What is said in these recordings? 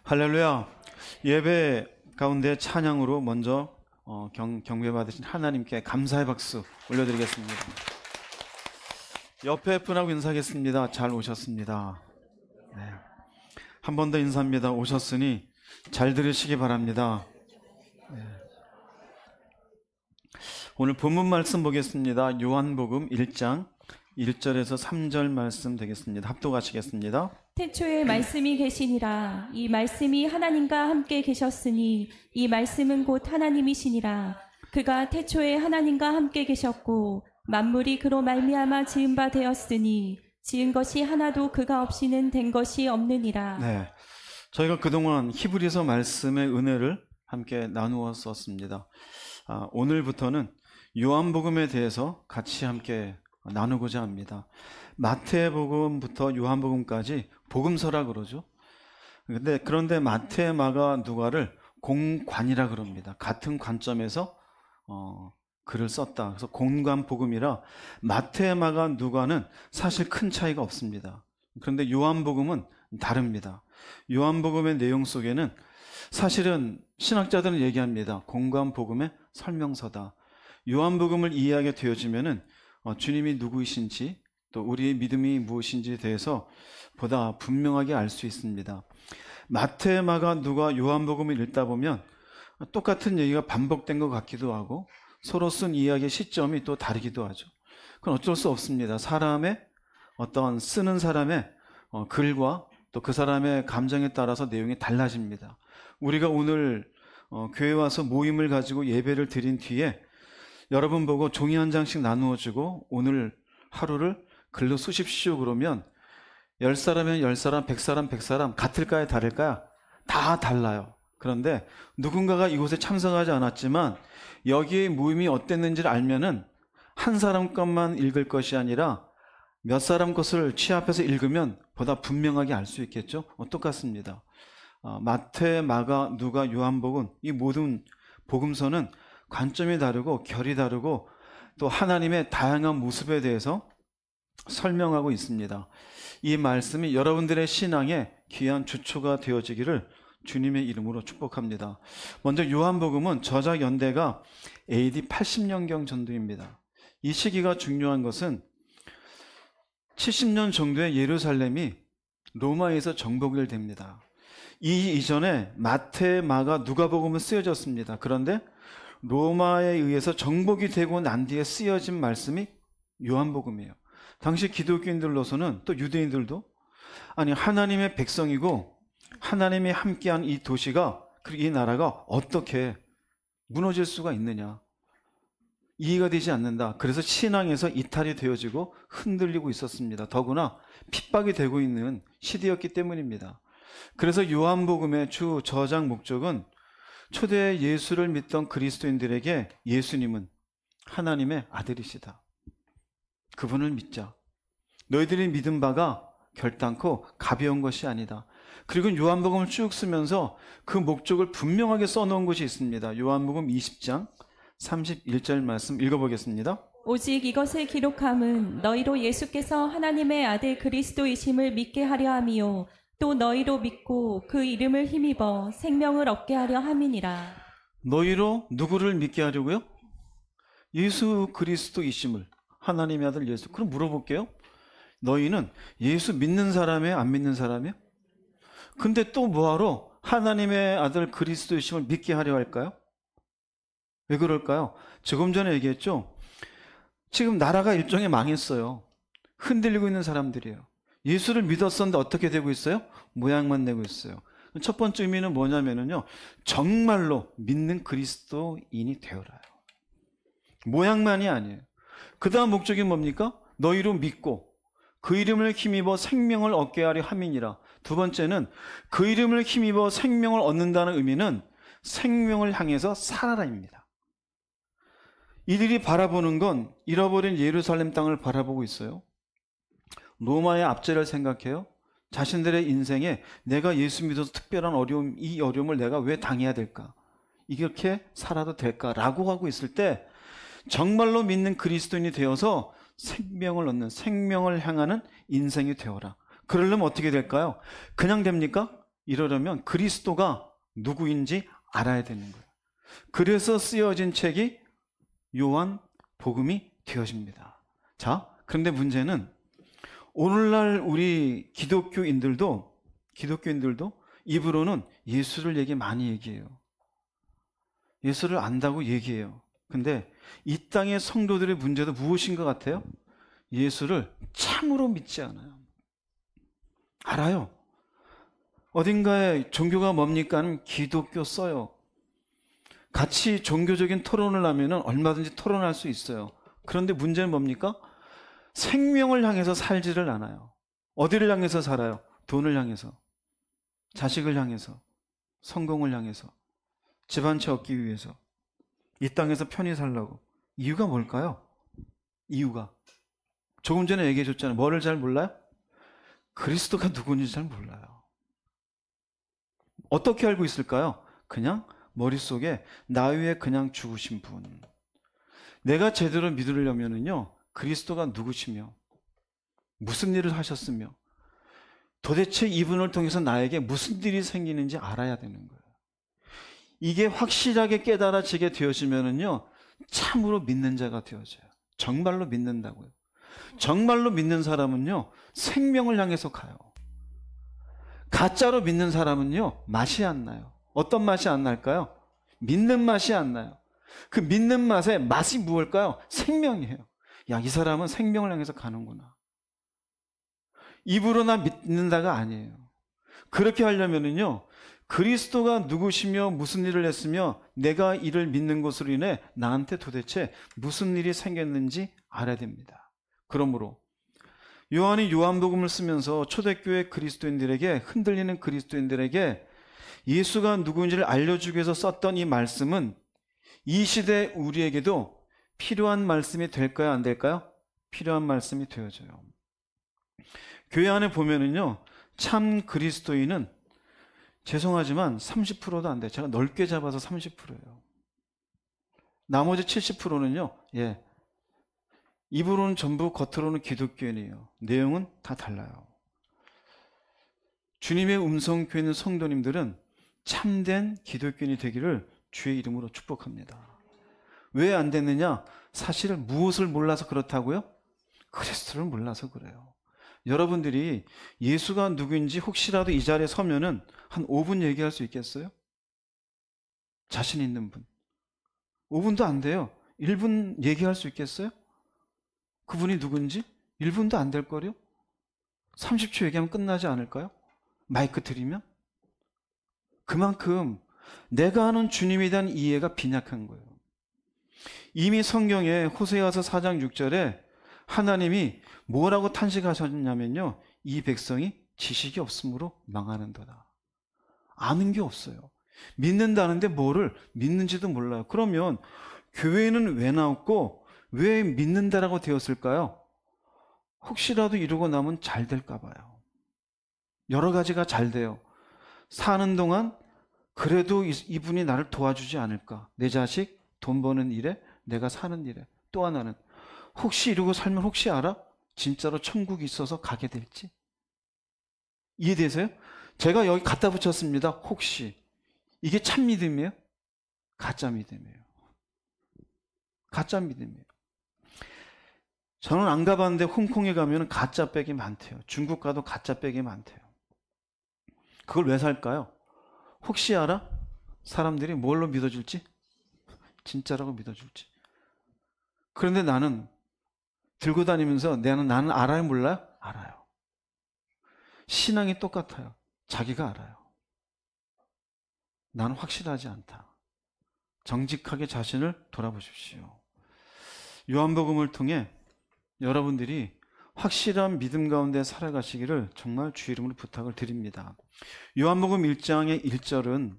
할렐루야. 예배 가운데 찬양으로 먼저 경배 받으신 하나님께 감사의 박수 올려드리겠습니다. 옆에 분하고 인사하겠습니다. 잘 오셨습니다. 네. 한 번 더 인사합니다. 오셨으니 잘 들으시기 바랍니다. 네. 오늘 본문 말씀 보겠습니다. 요한복음 1장 1절에서 3절 말씀 되겠습니다. 합독하시겠습니다. 태초에 말씀이 계시니라. 이 말씀이 하나님과 함께 계셨으니 이 말씀은 곧 하나님이시니라. 그가 태초에 하나님과 함께 계셨고 만물이 그로 말미암아 지은 바 되었으니 지은 것이 하나도 그가 없이는 된 것이 없느니라. 네, 저희가 그동안 히브리서 말씀의 은혜를 함께 나누었었습니다. 오늘부터는 요한복음에 대해서 같이 함께 나누고자 합니다. 마태복음부터 요한복음까지 복음서라 그러죠. 그런데 마태, 마가, 누가를 공관이라 그럽니다. 같은 관점에서 글을 썼다. 그래서 공관복음이라 마태, 마가, 누가는 사실 큰 차이가 없습니다. 그런데 요한복음은 다릅니다. 요한복음의 내용 속에는 사실은 신학자들은 얘기합니다. 공관복음의 설명서다. 요한복음을 이해하게 되어지면은 주님이 누구이신지 또 우리의 믿음이 무엇인지에 대해서 보다 분명하게 알 수 있습니다. 마태, 마가, 누가 요한복음을 읽다 보면 똑같은 얘기가 반복된 것 같기도 하고 서로 쓴 이야기의 시점이 또 다르기도 하죠. 그건 어쩔 수 없습니다. 사람의 어떤 쓰는 사람의 글과 또 그 사람의 감정에 따라서 내용이 달라집니다. 우리가 오늘 교회 와서 모임을 가지고 예배를 드린 뒤에 여러분 보고 종이 한 장씩 나누어주고 오늘 하루를 글로 쓰십시오 그러면 10사람이면 10사람, 100사람, 100사람 같을까요? 다를까요? 다 달라요. 그런데 누군가가 이곳에 참석하지 않았지만 여기에 모임이 어땠는지를 알면은 한 사람 것만 읽을 것이 아니라 몇 사람 것을 취합해서 읽으면 보다 분명하게 알 수 있겠죠? 똑같습니다. 마태, 마가, 누가, 요한복음 이 모든 복음서는 관점이 다르고 결이 다르고 또 하나님의 다양한 모습에 대해서 설명하고 있습니다. 이 말씀이 여러분들의 신앙에 귀한 주초가 되어지기를 주님의 이름으로 축복합니다. 먼저 요한복음은 저작 연대가 AD 80년경 전도입니다. 이 시기가 중요한 것은 70년 정도의 예루살렘이 로마에서 정복이 됩니다. 이 이전에 마태, 마가, 누가복음은 쓰여졌습니다. 그런데 로마에 의해서 정복이 되고 난 뒤에 쓰여진 말씀이 요한복음이에요. 당시 기독교인들로서는 또 유대인들도 아니 하나님의 백성이고 하나님이 함께한 이 도시가 그리고 이 나라가 어떻게 무너질 수가 있느냐 이해가 되지 않는다. 그래서 신앙에서 이탈이 되어지고 흔들리고 있었습니다. 더구나 핍박이 되고 있는 시대였기 때문입니다. 그래서 요한복음의 주 저작 목적은 초대 예수를 믿던 그리스도인들에게 예수님은 하나님의 아들이시다. 그분을 믿자. 너희들이 믿은 바가 결단코 가벼운 것이 아니다. 그리고 요한복음을 쭉 쓰면서 그 목적을 분명하게 써놓은 것이 있습니다. 요한복음 20장 31절 말씀 읽어보겠습니다. 오직 이것을 기록함은 너희로 예수께서 하나님의 아들 그리스도이심을 믿게 하려 함이요 또 너희로 믿고 그 이름을 힘입어 생명을 얻게 하려 함이니라. 너희로 누구를 믿게 하려고요? 예수 그리스도이심을, 하나님의 아들 예수. 그럼 물어볼게요. 너희는 예수 믿는 사람이에요? 안 믿는 사람이에요? 근데 또 뭐하러 하나님의 아들 그리스도이심을 믿게 하려 할까요? 왜 그럴까요? 조금 전에 얘기했죠. 지금 나라가 일종의 망했어요. 흔들리고 있는 사람들이에요. 예수를 믿었었는데 어떻게 되고 있어요? 모양만 내고 있어요. 첫 번째 의미는 뭐냐면요. 정말로 믿는 그리스도인이 되어라요. 모양만이 아니에요. 그 다음 목적이 뭡니까? 너희로 믿고 그 이름을 힘입어 생명을 얻게 하려 함이니라. 두 번째는 그 이름을 힘입어 생명을 얻는다는 의미는 생명을 향해서 살아라입니다. 이들이 바라보는 건 잃어버린 예루살렘 땅을 바라보고 있어요. 로마의 압제를 생각해요. 자신들의 인생에 내가 예수 믿어서 특별한 어려움, 이 어려움을 내가 왜 당해야 될까? 이렇게 살아도 될까라고 하고 있을 때 정말로 믿는 그리스도인이 되어서 생명을 얻는, 생명을 향하는 인생이 되어라. 그러려면 어떻게 될까요? 그냥 됩니까? 이러려면 그리스도가 누구인지 알아야 되는 거예요. 그래서 쓰여진 책이 요한 복음이 되어집니다. 자, 그런데 문제는 오늘날 우리 기독교인들도 입으로는 예수를 많이 얘기해요. 예수를 안다고 얘기해요. 근데 이 땅의 성도들의 문제도 무엇인 것 같아요? 예수를 참으로 믿지 않아요. 알아요. 어딘가에 종교가 뭡니까? 기독교 써요. 같이 종교적인 토론을 하면 얼마든지 토론할 수 있어요. 그런데 문제는 뭡니까? 생명을 향해서 살지를 않아요. 어디를 향해서 살아요? 돈을 향해서, 자식을 향해서, 성공을 향해서, 집 한 채 얻기 위해서, 이 땅에서 편히 살라고. 이유가 뭘까요? 이유가 조금 전에 얘기해 줬잖아요. 뭐를 잘 몰라요? 그리스도가 누군지 잘 몰라요. 어떻게 알고 있을까요? 그냥 머릿속에 나 위에 그냥 죽으신 분. 내가 제대로 믿으려면요, 그리스도가 누구시며 무슨 일을 하셨으며 도대체 이분을 통해서 나에게 무슨 일이 생기는지 알아야 되는 거예요. 이게 확실하게 깨달아지게 되어지면요, 참으로 믿는 자가 되어져요. 정말로 믿는다고요. 정말로 믿는 사람은요, 생명을 향해서 가요. 가짜로 믿는 사람은요, 맛이 안 나요. 어떤 맛이 안 날까요? 믿는 맛이 안 나요. 그 믿는 맛의 맛이 무엇일까요? 생명이에요. 야, 이 사람은 생명을 향해서 가는구나. 입으로 나 믿는다가 아니에요. 그렇게 하려면은요, 그리스도가 누구시며 무슨 일을 했으며 내가 이를 믿는 것으로 인해 나한테 도대체 무슨 일이 생겼는지 알아야 됩니다. 그러므로 요한이 요한복음을 쓰면서 초대교회 그리스도인들에게, 흔들리는 그리스도인들에게 예수가 누구인지를 알려주기 위해서 썼던 이 말씀은 이 시대 우리에게도 필요한 말씀이 될까요? 안 될까요? 필요한 말씀이 되어져요. 교회 안에 보면은요, 참 그리스도인은 죄송하지만 30%도 안 돼요. 제가 넓게 잡아서 30%예요. 나머지 70%는요, 입으로는 전부, 겉으로는 기독교인이에요. 내용은 다 달라요. 주님의 음성 교회 있는 성도님들은 참된 기독교인이 되기를 주의 이름으로 축복합니다. 왜 안 됐느냐? 사실은 무엇을 몰라서 그렇다고요? 그리스도를 몰라서 그래요. 여러분들이 예수가 누구인지 혹시라도 이 자리에 서면은 한 5분 얘기할 수 있겠어요? 자신 있는 분. 5분도 안 돼요. 1분 얘기할 수 있겠어요? 그분이 누군지? 1분도 안 될 거요? 30초 얘기하면 끝나지 않을까요? 마이크 드리면? 그만큼 내가 아는 주님에 대한 이해가 빈약한 거예요. 이미 성경에 호세아서 4장 6절에 하나님이 뭐라고 탄식하셨냐면요, 이 백성이 지식이 없으므로 망하는도다. 아는 게 없어요. 믿는다는데 뭐를 믿는지도 몰라요. 그러면 교회는 왜 나왔고 왜 믿는다라고 되었을까요? 혹시라도 이러고 나면 잘 될까 봐요. 여러 가지가 잘 돼요. 사는 동안 그래도 이분이 나를 도와주지 않을까. 내 자식 돈 버는 일에, 내가 사는 일에. 또 하나는 혹시 이러고 살면 혹시 알아? 진짜로 천국이 있어서 가게 될지. 이해되세요? 제가 여기 갖다 붙였습니다. 혹시. 이게 참 믿음이에요? 가짜 믿음이에요. 가짜 믿음이에요. 저는 안 가봤는데 홍콩에 가면 가짜 백이 많대요. 중국 가도 가짜 백이 많대요. 그걸 왜 살까요? 혹시 알아? 사람들이 뭘로 믿어줄지? 진짜라고 믿어줄지. 그런데 나는 들고 다니면서 나는 알아요, 몰라요? 알아요. 신앙이 똑같아요. 자기가 알아요. 나는 확실하지 않다. 정직하게 자신을 돌아보십시오. 요한복음을 통해 여러분들이 확실한 믿음 가운데 살아가시기를 정말 주의 이름으로 부탁을 드립니다. 요한복음 1장의 1절은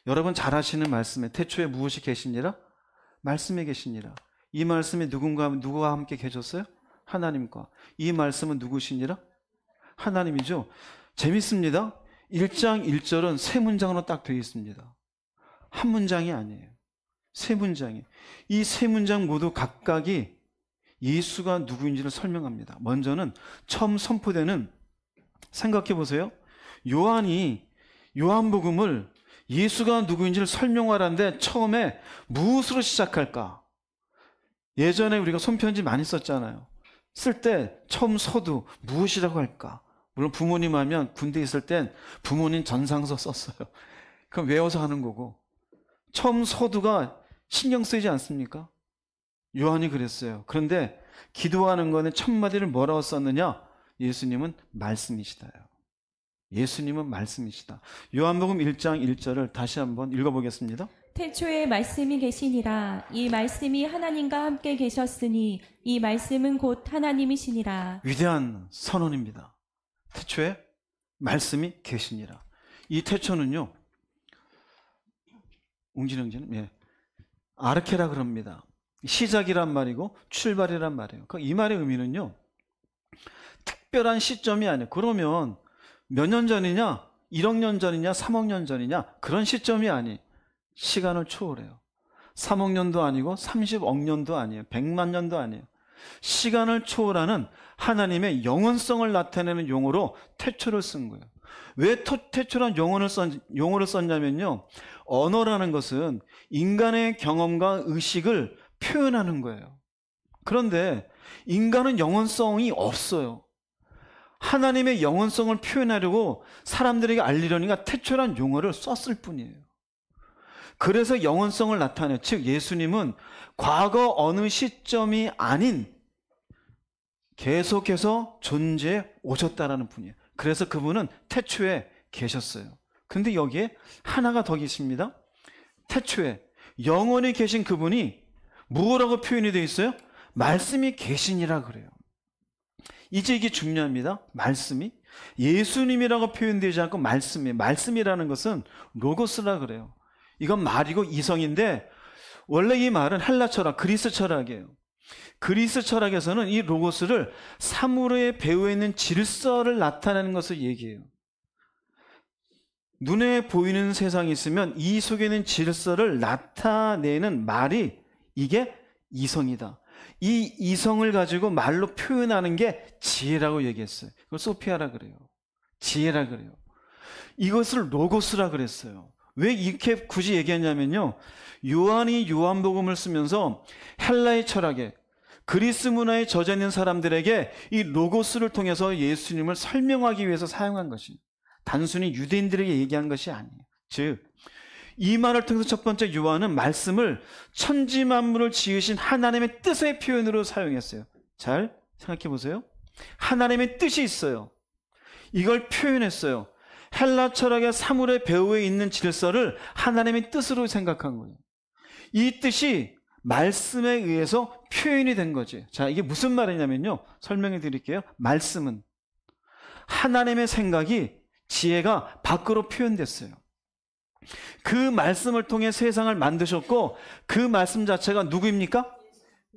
여러분 잘 아시는 말씀에 태초에 무엇이 계시니라? 말씀에 계시니라. 이 말씀이 누구와 함께 계셨어요? 하나님과. 이 말씀은 누구시니라? 하나님이죠. 재밌습니다. 1장 1절은 세 문장으로 딱 되어 있습니다. 한 문장이 아니에요. 세 문장이. 이 세 문장 모두 각각이 예수가 누구인지를 설명합니다. 먼저는 처음 선포되는, 생각해 보세요. 요한이 요한복음을 예수가 누구인지를 설명하라는데 처음에 무엇으로 시작할까? 예전에 우리가 손편지 많이 썼잖아요. 쓸 때 처음 서두 무엇이라고 할까? 물론 부모님 하면 군대 있을 땐 부모님 전상서 썼어요. 그럼 외워서 하는 거고. 처음 서두가 신경 쓰이지 않습니까? 요한이 그랬어요. 그런데 기도하는 거는 첫 마디를 뭐라고 썼느냐? 예수님은 말씀이시다요. 예수님은 말씀이시다. 요한복음 1장 1절을 다시 한번 읽어보겠습니다. 태초에 말씀이 계시니라. 이 말씀이 하나님과 함께 계셨으니 이 말씀은 곧 하나님이시니라. 위대한 선언입니다. 태초에 말씀이 계시니라. 이 태초는요, 웅진영진은 아르케라 그럽니다. 시작이란 말이고 출발이란 말이에요. 이 말의 의미는요, 특별한 시점이 아니에요. 그러면 몇 년 전이냐? 1억 년 전이냐? 3억 년 전이냐? 그런 시점이 아니에요. 시간을 초월해요. 3억 년도 아니고 30억 년도 아니에요. 100만 년도 아니에요. 시간을 초월하는 하나님의 영원성을 나타내는 용어로 태초를 쓴 거예요. 왜 태초란 용어를 썼냐면요, 언어라는 것은 인간의 경험과 의식을 표현하는 거예요. 그런데 인간은 영원성이 없어요. 하나님의 영원성을 표현하려고 사람들에게 알리려니까 태초란 용어를 썼을 뿐이에요. 그래서 영원성을 나타내요. 즉 예수님은 과거 어느 시점이 아닌 계속해서 존재해 오셨다라는 분이에요. 그래서 그분은 태초에 계셨어요. 근데 여기에 하나가 더 계십니다. 태초에 영원히 계신 그분이 뭐라고 표현이 되어 있어요? 말씀이 계시니라 그래요. 이제 이게 중요합니다. 말씀이 예수님이라고 표현되지 않고 말씀이에요. 말씀이라는 것은 로고스라 그래요. 이건 말이고 이성인데 원래 이 말은 헬라 철학, 그리스 철학이에요. 그리스 철학에서는 이 로고스를 사물의 배후에 있는 질서를 나타내는 것을 얘기해요. 눈에 보이는 세상이 있으면 이 속에 있는 질서를 나타내는 말이 이게 이성이다. 이 이성을 가지고 말로 표현하는 게 지혜라고 얘기했어요. 그걸 소피아라 그래요. 지혜라 그래요. 이것을 로고스라 그랬어요. 왜 이렇게 굳이 얘기했냐면요, 요한이 요한복음을 쓰면서 헬라의 철학에 그리스 문화에 젖어 있는 사람들에게 이 로고스를 통해서 예수님을 설명하기 위해서 사용한 것이 단순히 유대인들에게 얘기한 것이 아니에요. 즉 이 말을 통해서 첫 번째 요한은 말씀을 천지 만물을 지으신 하나님의 뜻의 표현으로 사용했어요. 잘 생각해 보세요. 하나님의 뜻이 있어요. 이걸 표현했어요. 헬라 철학의 사물의 배후에 있는 질서를 하나님의 뜻으로 생각한 거예요. 이 뜻이 말씀에 의해서 표현이 된 거지. 자, 이게 무슨 말이냐면요, 설명해 드릴게요. 말씀은 하나님의 생각이, 지혜가 밖으로 표현됐어요. 그 말씀을 통해 세상을 만드셨고 그 말씀 자체가 누구입니까?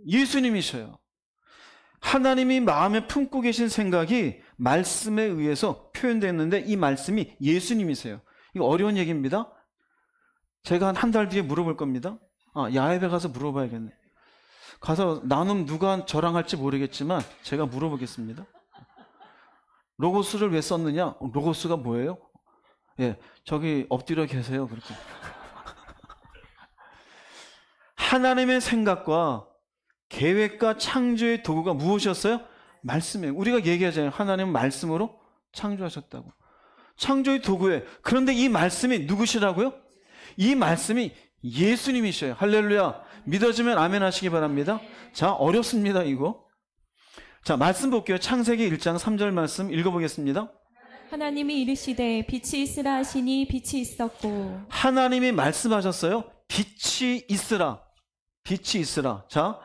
예수님이셔요. 하나님이 마음에 품고 계신 생각이 말씀에 의해서 표현됐는데 이 말씀이 예수님이세요. 이거 어려운 얘기입니다. 제가 한 달 뒤에 물어볼 겁니다. 야외에 가서 물어봐야겠네. 가서 나눔 누가 저랑 할지 모르겠지만 제가 물어보겠습니다. 로고스를 왜 썼느냐? 로고스가 뭐예요? 저기 엎드려 계세요. 그렇게. 하나님의 생각과 계획과 창조의 도구가 무엇이었어요? 말씀이에요. 우리가 얘기하잖아요. 하나님은 말씀으로 창조하셨다고. 창조의 도구에. 그런데 이 말씀이 누구시라고요? 이 말씀이 예수님이셔요. 할렐루야. 믿어지면 아멘 하시기 바랍니다. 자, 어렵습니다, 이거. 자, 말씀 볼게요. 창세기 1장 3절 말씀 읽어보겠습니다. 하나님이 이르시되 빛이 있으라 하시니 빛이 있었고. 하나님이 말씀하셨어요. 빛이 있으라. 빛이 있으라. 자,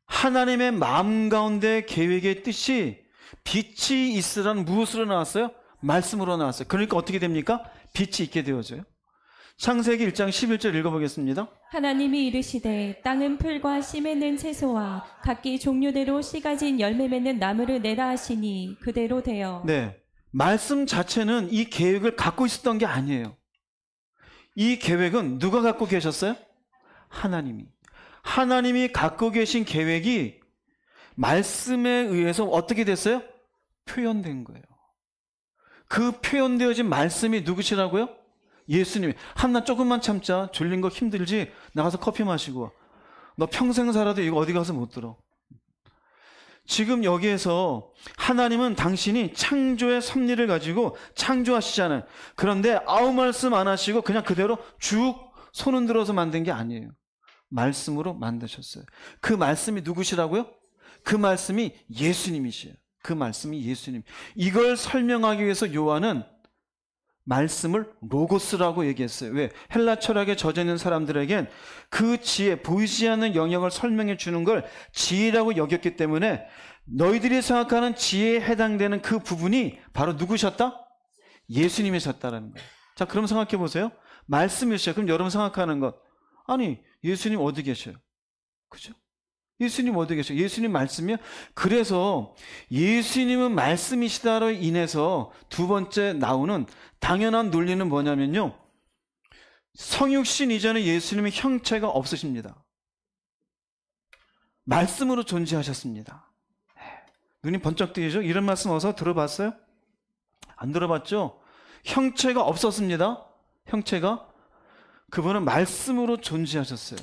하나님의 마음 가운데 계획의 뜻이 빛이 있으라는 무엇으로 나왔어요? 말씀으로 나왔어요. 그러니까 어떻게 됩니까? 빛이 있게 되어져요. 창세기 1장 11절 읽어보겠습니다. 하나님이 이르시되 땅은 풀과 씨 맺는 채소와 각기 종류대로 씨 가진 열매 맺는 나무를 내라 하시니 그대로 되어. 네, 말씀 자체는 이 계획을 갖고 있었던 게 아니에요. 이 계획은 누가 갖고 계셨어요? 하나님이 갖고 계신 계획이 말씀에 의해서 어떻게 됐어요? 표현된 거예요. 그 표현되어진 말씀이 누구시라고요? 예수님이. 한나 조금만 참자. 졸린 거 힘들지? 나가서 커피 마시고 와. 너 평생 살아도 이거 어디 가서 못 들어. 지금 여기에서 하나님은 당신이 창조의 섭리를 가지고 창조하시잖아요. 그런데 아무 말씀 안 하시고 그냥 그대로 쭉 손 흔들어서 만든 게 아니에요. 말씀으로 만드셨어요. 그 말씀이 누구시라고요? 그 말씀이 예수님이시에요. 그 말씀이 예수님. 이걸 설명하기 위해서 요한은 말씀을 로고스라고 얘기했어요. 왜? 헬라 철학에 젖어 있는 사람들에겐 그 지혜, 보이지 않는 영역을 설명해 주는 걸 지혜라고 여겼기 때문에 너희들이 생각하는 지혜에 해당되는 그 부분이 바로 누구셨다? 예수님이셨다라는 거예요. 자, 그럼 생각해 보세요. 말씀이시죠. 그럼 여러분 생각하는 것. 아니, 예수님 어디 계셔요? 그죠? 예수님 어디 계셔요? 예수님 말씀이요? 그래서 예수님은 말씀이시다로 인해서 두 번째 나오는 당연한 논리는 뭐냐면요. 성육신 이전에 예수님의 형체가 없으십니다. 말씀으로 존재하셨습니다. 눈이 번쩍 뜨이죠? 이런 말씀 어서 들어봤어요? 안 들어봤죠? 형체가 없었습니다. 형체가. 그분은 말씀으로 존재하셨어요.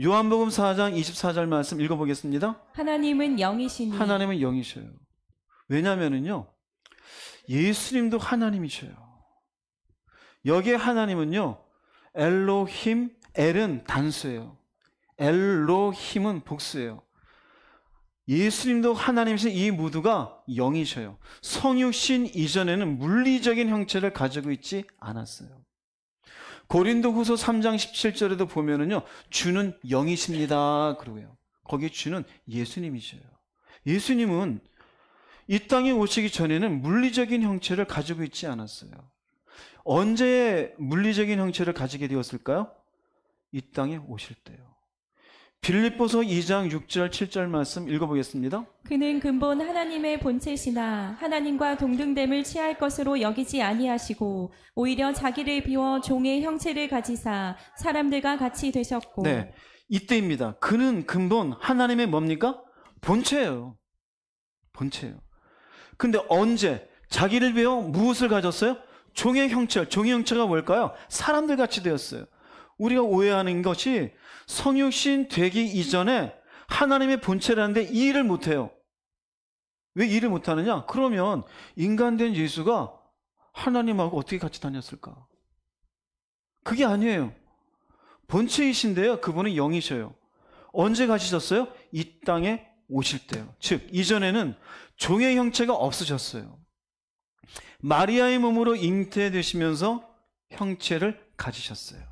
요한복음 4장 24절 말씀 읽어보겠습니다. 하나님은 영이시니 하나님은 영이셔요. 왜냐면은요, 예수님도 하나님이셔요. 여기에 하나님은요, 엘로힘, 엘은 단수예요. 엘로힘은 복수예요. 예수님도 하나님이신 이 모두가 영이셔요. 성육신 이전에는 물리적인 형체를 가지고 있지 않았어요. 고린도후서 3장 17절에도 보면은요, 주는 영이십니다. 그러고요. 거기 주는 예수님이셔요. 예수님은 이 땅에 오시기 전에는 물리적인 형체를 가지고 있지 않았어요. 언제 물리적인 형체를 가지게 되었을까요? 이 땅에 오실 때요. 빌립보서 2장 6절 7절 말씀 읽어보겠습니다. 그는 근본 하나님의 본체시나 하나님과 동등됨을 취할 것으로 여기지 아니하시고 오히려 자기를 비워 종의 형체를 가지사 사람들과 같이 되셨고. 네, 이때입니다. 그는 근본 하나님의 뭡니까? 본체예요. 본체예요. 근데 언제 자기를 비워 무엇을 가졌어요? 종의 형체. 종의 형체가 뭘까요? 사람들 같이 되었어요. 우리가 오해하는 것이 성육신 되기 이전에 하나님의 본체라는데 이 일을 못해요. 왜 일을 못하느냐? 그러면 인간된 예수가 하나님하고 어떻게 같이 다녔을까? 그게 아니에요. 본체이신데요, 그분은 영이셔요. 언제 가시셨어요? 이 땅에 오실 때요. 즉 이전에는 종의 형체가 없으셨어요. 마리아의 몸으로 잉태되시면서 형체를 가지셨어요.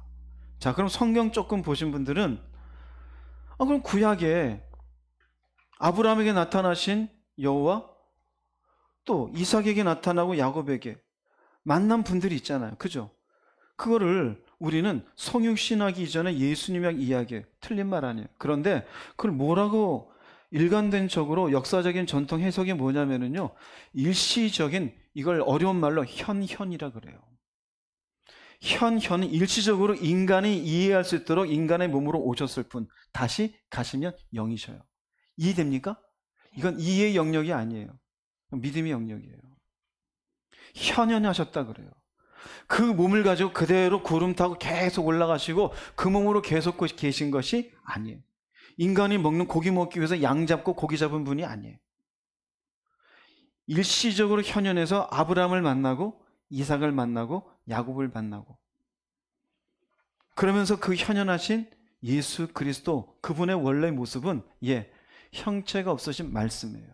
자, 그럼 성경 조금 보신 분들은 그럼 구약에 아브라함에게 나타나신 여호와, 또 이삭에게 나타나고 야곱에게 만난 분들이 있잖아요. 그죠? 그거를 우리는 성육신하기 이전에 예수님이랑 이야기해요. 틀린 말 아니에요. 그런데 그걸 뭐라고 일관된적으로 역사적인 전통 해석이 뭐냐면은요, 일시적인, 이걸 어려운 말로 현현이라 그래요. 현현은 일시적으로 인간이 이해할 수 있도록 인간의 몸으로 오셨을 뿐, 다시 가시면 영이셔요. 이해됩니까? 이건 이해의 영역이 아니에요. 믿음의 영역이에요. 현현하셨다 그래요. 그 몸을 가지고 그대로 구름 타고 계속 올라가시고 그 몸으로 계속 계신 것이 아니에요. 인간이 먹는 고기 먹기 위해서 양 잡고 고기 잡은 분이 아니에요. 일시적으로 현현해서 아브라함을 만나고 이삭을 만나고 야곱을 만나고, 그러면서 그 현현하신 예수 그리스도, 그분의 원래 모습은 형체가 없으신 말씀이에요.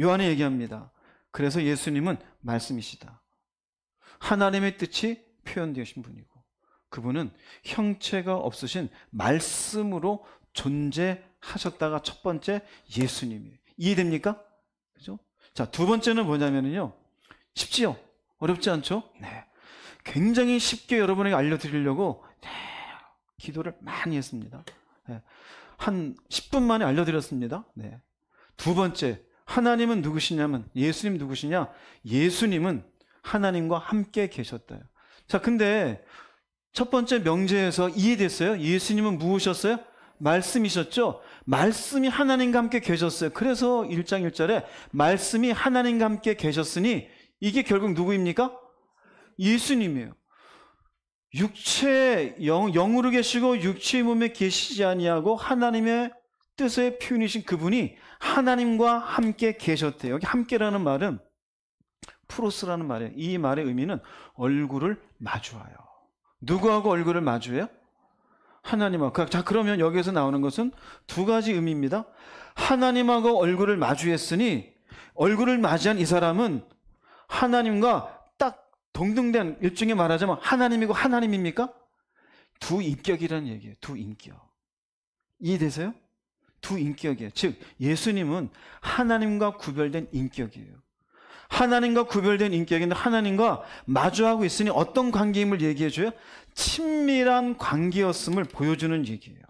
요한이 얘기합니다. 그래서 예수님은 말씀이시다. 하나님의 뜻이 표현되신 분이고, 그분은 형체가 없으신 말씀으로 존재하셨다가 첫 번째 예수님이에요. 이해됩니까? 그죠? 자, 두 번째는 뭐냐면요, 쉽지요? 어렵지 않죠? 네. 굉장히 쉽게 여러분에게 알려드리려고 기도를 많이 했습니다. 네. 한 10분 만에 알려드렸습니다. 네. 두 번째, 하나님은 누구시냐면, 예수님 누구시냐? 예수님은 하나님과 함께 계셨다요. 자, 근데 첫 번째 명제에서 이해됐어요? 예수님은 무엇이셨어요? 말씀이셨죠? 말씀이 하나님과 함께 계셨어요. 그래서 1장 1절에 말씀이 하나님과 함께 계셨으니, 이게 결국 누구입니까? 예수님이에요. 영으로 계시고 육체의 몸에 계시지 아니하고 하나님의 뜻의 표현이신 그분이 하나님과 함께 계셨대요. 여기 함께라는 말은 프로스라는 말이에요. 이 말의 의미는 얼굴을 마주하여. 누구하고 얼굴을 마주해요? 하나님하고. 자, 그러면 여기에서 나오는 것은 두 가지 의미입니다. 하나님하고 얼굴을 마주했으니 얼굴을 맞이한 이 사람은 하나님과 딱 동등된, 일종의 말하자면 하나님이고 하나님입니까? 두 인격이라는 얘기예요. 두 인격. 이해되세요? 두 인격이에요. 즉 예수님은 하나님과 구별된 인격이에요. 하나님과 구별된 인격인데 하나님과 마주하고 있으니 어떤 관계임을 얘기해줘요? 친밀한 관계였음을 보여주는 얘기예요.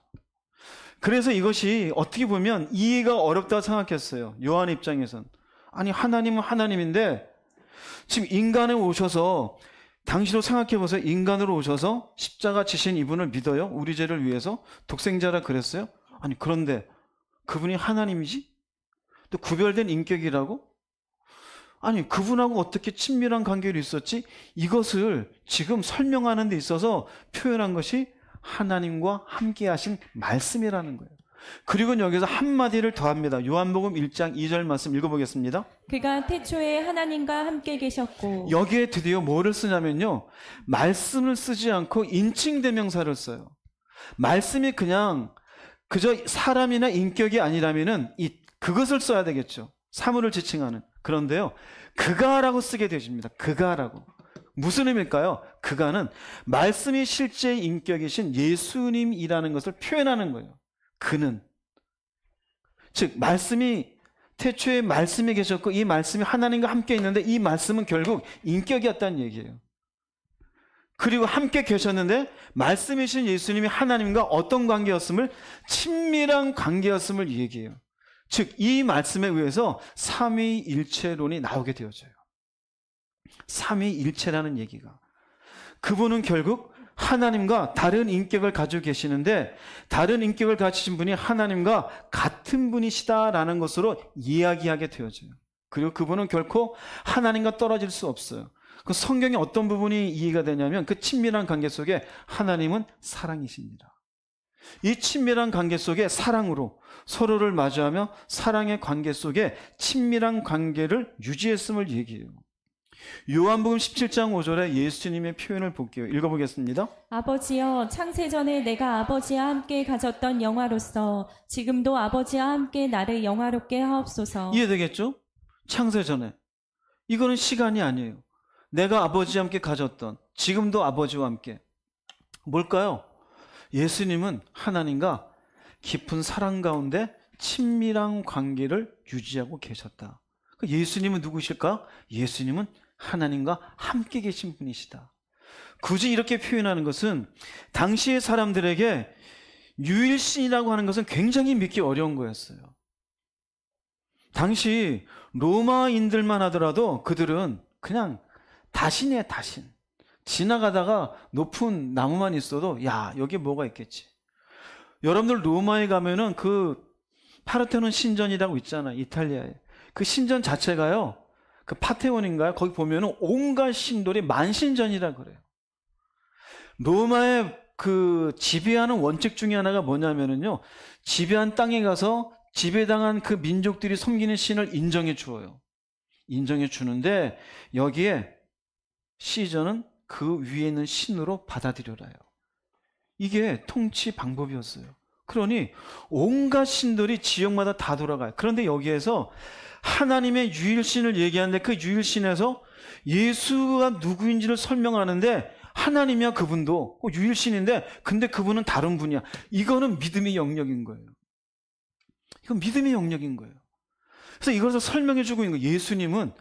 그래서 이것이 어떻게 보면 이해가 어렵다고 생각했어요. 요한 입장에선. 아니 하나님은 하나님인데 지금 인간에 오셔서, 당시로 생각해보세요. 인간으로 오셔서 십자가 지신 이분을 믿어요? 우리 죄를 위해서? 독생자라 그랬어요? 아니 그런데 그분이 하나님이지? 또 구별된 인격이라고? 아니 그분하고 어떻게 친밀한 관계를 있었지? 이것을 지금 설명하는 데 있어서 표현한 것이 하나님과 함께 하신 말씀이라는 거예요. 그리고 여기서 한마디를 더합니다. 요한복음 1장 2절 말씀 읽어보겠습니다. 그가 태초에 하나님과 함께 계셨고. 여기에 드디어 뭐를 쓰냐면요, 말씀을 쓰지 않고 인칭대명사를 써요. 말씀이 그저 사람이나 인격이 아니라면은 그것을 써야 되겠죠. 사물을 지칭하는. 그런데요, 그가라고 쓰게 되십니다. 그가라고. 무슨 의미일까요? 그가는 말씀이 실제 인격이신 예수님이라는 것을 표현하는 거예요. 그는. 즉 말씀이, 태초에 말씀이 계셨고 이 말씀이 하나님과 함께 있는데 이 말씀은 결국 인격이었다는 얘기예요. 그리고 함께 계셨는데 말씀이신 예수님이 하나님과 어떤 관계였음을, 친밀한 관계였음을 얘기해요. 즉 이 말씀에 의해서 삼위일체론이 나오게 되어져요. 삼위일체라는 얘기가, 그분은 결국 하나님과 다른 인격을 가지고 계시는데 다른 인격을 가지신 분이 하나님과 같은 분이시다라는 것으로 이야기하게 되어져요. 그리고 그분은 결코 하나님과 떨어질 수 없어요. 그 성경의 어떤 부분이 이해가 되냐면 그 친밀한 관계 속에 하나님은 사랑이십니다. 이 친밀한 관계 속에 사랑으로 서로를 마주하며 사랑의 관계 속에 친밀한 관계를 유지했음을 얘기해요. 요한복음 17장 5절에 예수님의 표현을 볼게요. 읽어보겠습니다. 아버지여, 창세전에 내가 아버지와 함께 가졌던 영화로서 지금도 아버지와 함께 나를 영화롭게 하옵소서. 이해되겠죠? 창세전에. 이거는 시간이 아니에요. 내가 아버지와 함께 가졌던, 지금도 아버지와 함께. 뭘까요? 예수님은 하나님과 깊은 사랑 가운데 친밀한 관계를 유지하고 계셨다. 예수님은 누구실까? 예수님은 하나님과 함께 계신 분이시다. 굳이 이렇게 표현하는 것은 당시의 사람들에게 유일신이라고 하는 것은 굉장히 믿기 어려운 거였어요. 당시 로마인들만 하더라도 그들은 그냥 다신이에요, 다신. 지나가다가 높은 나무만 있어도 야, 여기 뭐가 있겠지. 여러분들 로마에 가면은 그 파르테논 신전이라고 있잖아요, 이탈리아에. 그 신전 자체가요, 그 파테온인가요? 거기 보면은 온갖 신돌이 만신전이라 그래요. 로마의 그 지배하는 원칙 중에 하나가 뭐냐면은요, 지배한 땅에 가서 지배당한 그 민족들이 섬기는 신을 인정해 주어요. 인정해 주는데 여기에 시저는 그 위에 있는 신으로 받아들여라요. 이게 통치 방법이었어요. 그러니 온갖 신들이 지역마다 다 돌아가요. 그런데 여기에서 하나님의 유일신을 얘기하는데 그 유일신에서 예수가 누구인지를 설명하는데 하나님이야, 그분도 유일신인데 근데 그분은 다른 분이야. 이거는 믿음의 영역인 거예요. 이건 믿음의 영역인 거예요. 그래서 이것을 설명해 주고 있는 거예요. 예수님은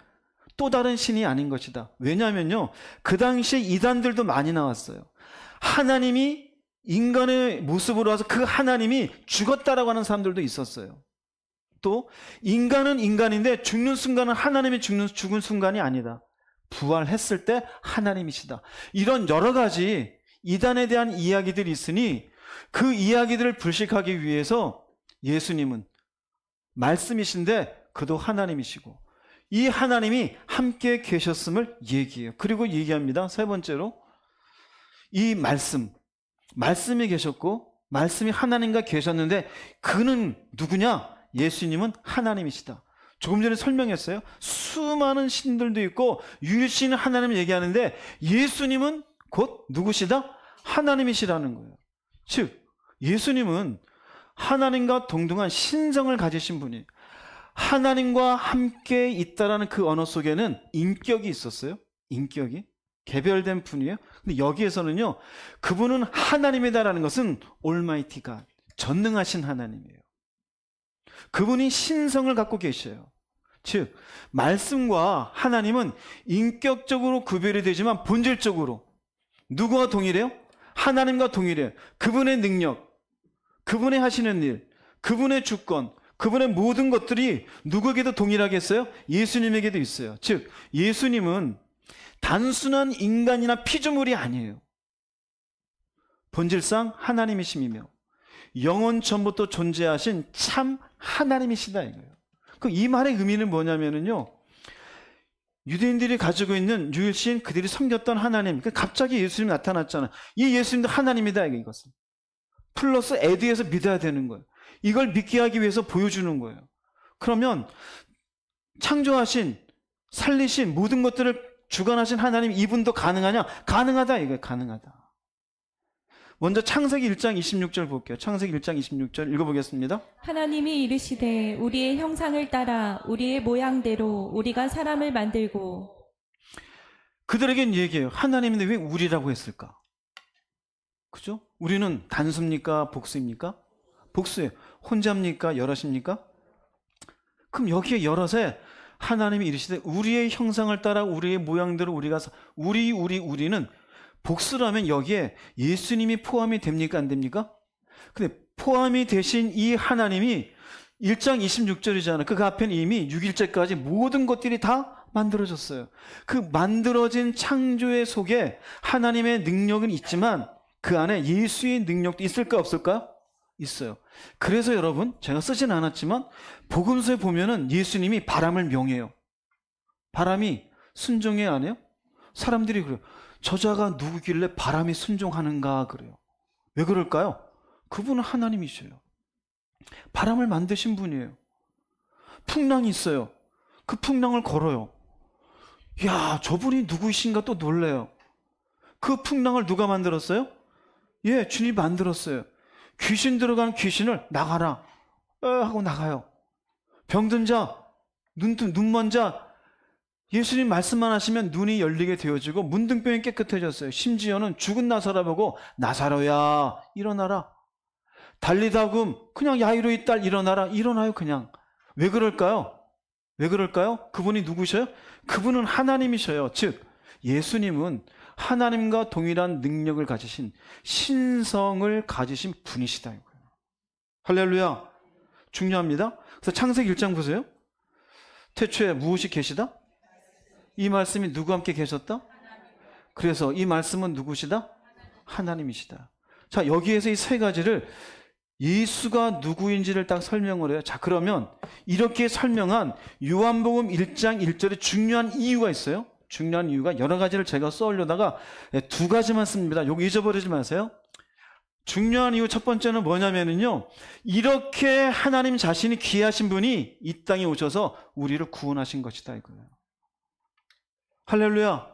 또 다른 신이 아닌 것이다. 왜냐하면요, 그 당시에 이단들도 많이 나왔어요. 하나님이 인간의 모습으로 와서 그 하나님이 죽었다라고 하는 사람들도 있었어요. 또 인간은 인간인데 죽는 순간은 하나님이 죽은 순간이 아니다. 부활했을 때 하나님이시다. 이런 여러 가지 이단에 대한 이야기들이 있으니 그 이야기들을 불식하기 위해서 예수님은 말씀이신데 그도 하나님이시고 이 하나님이 함께 계셨음을 얘기해요. 그리고 얘기합니다. 세 번째로 이 말씀이 계셨고 말씀이 하나님과 계셨는데 그는 누구냐? 예수님은 하나님이시다. 조금 전에 설명했어요. 수많은 신들도 있고 유일신 하나님을 얘기하는데 예수님은 곧 누구시다? 하나님이시라는 거예요. 즉 예수님은 하나님과 동등한 신성을 가지신 분이에요. 하나님과 함께 있다라는 그 언어 속에는 인격이 있었어요. 인격이 개별된 분이에요. 근데 여기에서는요, 그분은 하나님이다라는 것은 Almighty God, 전능하신 하나님이에요. 그분이 신성을 갖고 계셔요. 즉 말씀과 하나님은 인격적으로 구별이 되지만 본질적으로 누구와 동일해요? 하나님과 동일해요. 그분의 능력, 그분의 하시는 일, 그분의 주권, 그분의 모든 것들이 누구에게도 동일하겠어요? 예수님에게도 있어요. 즉 예수님은 단순한 인간이나 피조물이 아니에요. 본질상 하나님이심이며 영원 전부터 존재하신 참 하나님이시다 이거예요. 이 말의 의미는 뭐냐면요, 유대인들이 가지고 있는 유일신 그들이 섬겼던 하나님, 갑자기 예수님이 나타났잖아요. 이 예수님도 하나님이다 이것은. 플러스 에드에서 믿어야 되는 거예요. 이걸 믿게 하기 위해서 보여주는 거예요. 그러면 창조하신, 살리신 모든 것들을 주관하신 하나님, 이분도 가능하냐? 가능하다 이거예요. 가능하다. 먼저 창세기 1장 26절 볼게요. 창세기 1장 26절 읽어보겠습니다. 하나님이 이르시되 우리의 형상을 따라 우리의 모양대로 우리가 사람을 만들고. 그들에겐 얘기해요. 하나님인데 왜 우리라고 했을까? 그죠? 우리는 단수입니까? 복수입니까? 복수예요. 혼자입니까? 여럿입니까? 그럼 여기에 여럿에 하나님이 이르시되 우리의 형상을 따라 우리의 모양대로 우리가 우리는 복수라면 여기에 예수님이 포함이 됩니까? 안 됩니까? 근데 포함이 되신 이 하나님이 1장 26절이잖아요. 그 앞에는 이미 6일째까지 모든 것들이 다 만들어졌어요. 그 만들어진 창조의 속에 하나님의 능력은 있지만 그 안에 예수의 능력도 있을까 없을까요? 있어요. 그래서 여러분, 제가 쓰진 않았지만 복음서에 보면은 예수님이 바람을 명해요. 바람이 순종해야 안 해요? 사람들이 그래요. 저자가 누구길래 바람이 순종하는가 그래요. 왜 그럴까요? 그분은 하나님이셔요. 바람을 만드신 분이에요. 풍랑이 있어요. 그 풍랑을 걸어요. 야, 저분이 누구이신가 또 놀래요. 그 풍랑을 누가 만들었어요? 예, 주님이 만들었어요. 귀신 들어간 귀신을 나가라 하고 나가요. 병든 자, 눈먼 자, 예수님 말씀만 하시면 눈이 열리게 되어지고 문둥병이 깨끗해졌어요. 심지어는 죽은 나사로 보고 나사로야 일어나라. 달리다금 그냥 야이로의 딸 일어나라. 일어나요 그냥. 왜 그럴까요? 왜 그럴까요? 그분이 누구셔요? 그분은 하나님이셔요. 즉 예수님은 하나님과 동일한 능력을 가지신 신성을 가지신 분이시다 이거예요. 할렐루야. 중요합니다. 그래서 창세기 1장 보세요. 태초에 무엇이 계시다? 이 말씀이 누구 함께 계셨다? 그래서 이 말씀은 누구시다? 하나님이시다. 자, 여기에서 이 세 가지를 예수가 누구인지를 딱 설명을 해요. 자, 그러면 이렇게 설명한 요한복음 1장 1절에 중요한 이유가 있어요. 중요한 이유가 여러 가지를 제가 써오려다가 두 가지만 씁니다. 요거 잊어버리지 마세요. 중요한 이유 첫 번째는 뭐냐면요, 이렇게 하나님 자신이 귀하신 분이 이 땅에 오셔서 우리를 구원하신 것이다 이거예요. 할렐루야.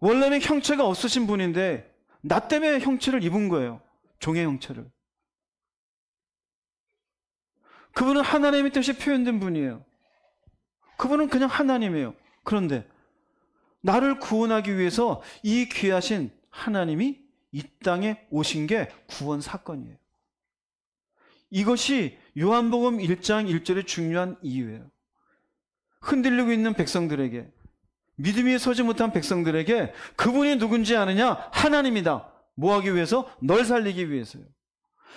원래는 형체가 없으신 분인데 나 때문에 형체를 입은 거예요. 종의 형체를. 그분은 하나님의 뜻이 표현된 분이에요. 그분은 그냥 하나님이에요. 그런데 나를 구원하기 위해서 이 귀하신 하나님이 이 땅에 오신 게 구원 사건이에요. 이것이 요한복음 1장 1절의 중요한 이유예요. 흔들리고 있는 백성들에게, 믿음이 서지 못한 백성들에게 그분이 누군지 아느냐? 하나님이다. 뭐 하기 위해서? 널 살리기 위해서요.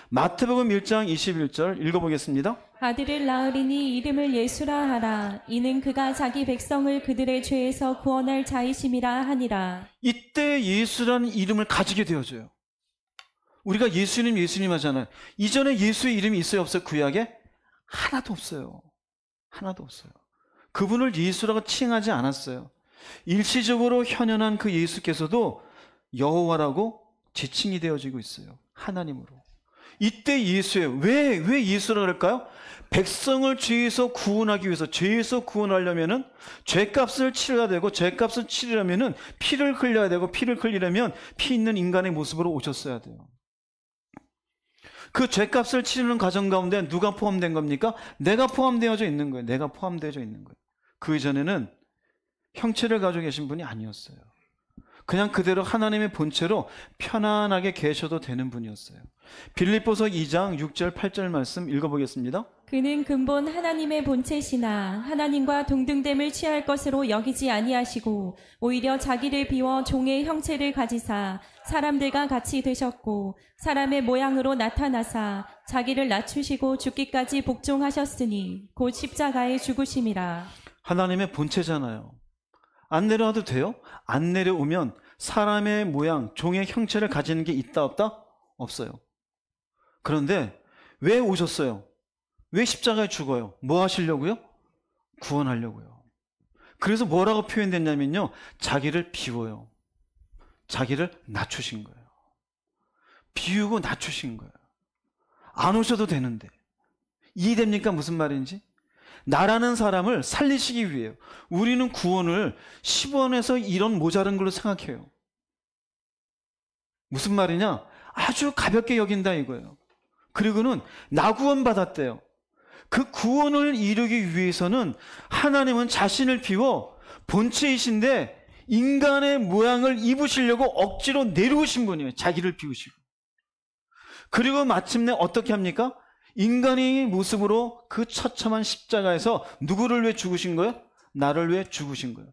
마태복음 1장 21절 읽어보겠습니다. 아들을 낳으리니 이름을 예수라 하라. 이는 그가 자기 백성을 그들의 죄에서 구원할 자이심이라 하니라. 이때 예수라는 이름을 가지게 되어져요. 우리가 예수님 하잖아요. 이전에 예수의 이름이 있어요 없어요? 구약에? 하나도 없어요. 하나도 없어요. 그분을 예수라고 칭하지 않았어요. 일시적으로 현현한 그 예수께서도 여호와라고 지칭이 되어지고 있어요. 하나님으로. 이때 예수예요. 왜 예수라 그럴까요? 백성을 죄에서 구원하기 위해서, 죄에서 구원하려면은 죄값을 치러야 되고, 죄값을 치르려면은 피를 흘려야 되고, 피를 흘리려면 피 있는 인간의 모습으로 오셨어야 돼요. 그 죄값을 치르는 과정 가운데 누가 포함된 겁니까? 내가 포함되어져 있는 거예요. 내가 포함되어져 있는 거예요. 그 이전에는 형체를 가지고 계신 분이 아니었어요. 그냥 그대로 하나님의 본체로 편안하게 계셔도 되는 분이었어요. 빌립보서 2장 6절 8절 말씀 읽어보겠습니다. 그는 근본 하나님의 본체시나 하나님과 동등됨을 취할 것으로 여기지 아니하시고 오히려 자기를 비워 종의 형체를 가지사 사람들과 같이 되셨고 사람의 모양으로 나타나사 자기를 낮추시고 죽기까지 복종하셨으니 곧 십자가에 죽으심이라. 하나님의 본체잖아요. 안 내려와도 돼요? 안 내려오면 사람의 모양, 종의 형체를 가지는 게 있다 없다? 없어요. 그런데 왜 오셨어요? 왜 십자가에 죽어요? 뭐 하시려고요? 구원하려고요. 그래서 뭐라고 표현됐냐면요, 자기를 비워요. 자기를 낮추신 거예요. 비우고 낮추신 거예요. 안 오셔도 되는데. 이해됩니까? 무슨 말인지? 나라는 사람을 살리시기 위해요. 우리는 구원을 10원에서 1원 모자른 걸로 생각해요. 무슨 말이냐? 아주 가볍게 여긴다 이거예요. 그리고는 나 구원 받았대요. 그 구원을 이루기 위해서는 하나님은 자신을 비워 본체이신데 인간의 모양을 입으시려고 억지로 내려오신 분이에요. 자기를 비우시고. 그리고 마침내 어떻게 합니까? 인간의 모습으로 그 처참한 십자가에서 누구를 위해 죽으신 거예요? 나를 위해 죽으신 거예요.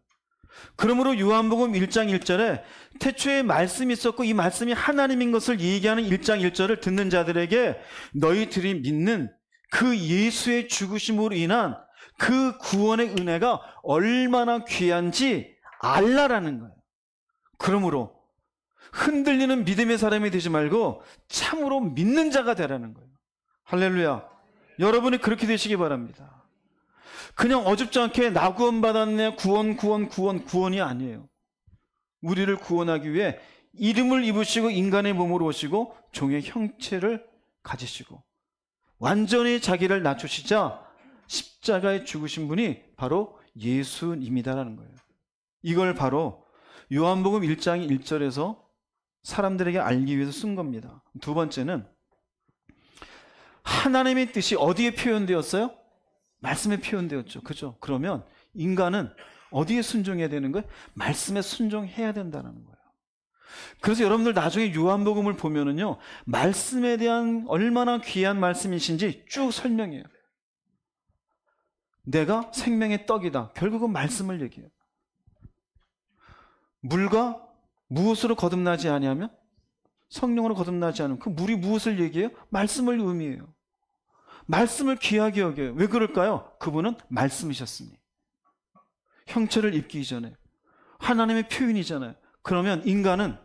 그러므로 요한복음 1장 1절에 태초에 말씀이 있었고 이 말씀이 하나님인 것을 얘기하는 1장 1절을 듣는 자들에게 너희들이 믿는 그 예수의 죽으심으로 인한 그 구원의 은혜가 얼마나 귀한지 알라라는 거예요. 그러므로 흔들리는 믿음의 사람이 되지 말고 참으로 믿는 자가 되라는 거예요. 할렐루야. 여러분이 그렇게 되시기 바랍니다. 그냥 어줍지 않게 나 구원 받았네, 구원이 아니에요. 우리를 구원하기 위해 이름을 입으시고 인간의 몸으로 오시고 종의 형체를 가지시고 완전히 자기를 낮추시자 십자가에 죽으신 분이 바로 예수님이다라는 거예요. 이걸 바로 요한복음 1장 1절에서 사람들에게 알기 위해서 쓴 겁니다. 두 번째는 하나님의 뜻이 어디에 표현되었어요? 말씀에 표현되었죠. 그죠? 그러면 인간은 어디에 순종해야 되는 거예요? 말씀에 순종해야 된다는 거예요. 그래서 여러분들 나중에 요한복음을 보면은요, 말씀에 대한 얼마나 귀한 말씀이신지 쭉 설명해요. 내가 생명의 떡이다. 결국은 말씀을 얘기해요. 물과 무엇으로 거듭나지 아니하면? 성령으로 거듭나지 않으면 그 물이 무엇을 얘기해요? 말씀을 의미해요. 말씀을 귀하게 여겨요. 왜 그럴까요? 그분은 말씀이셨으니. 형체를 입기 전에 하나님의 표현이잖아요. 그러면 인간은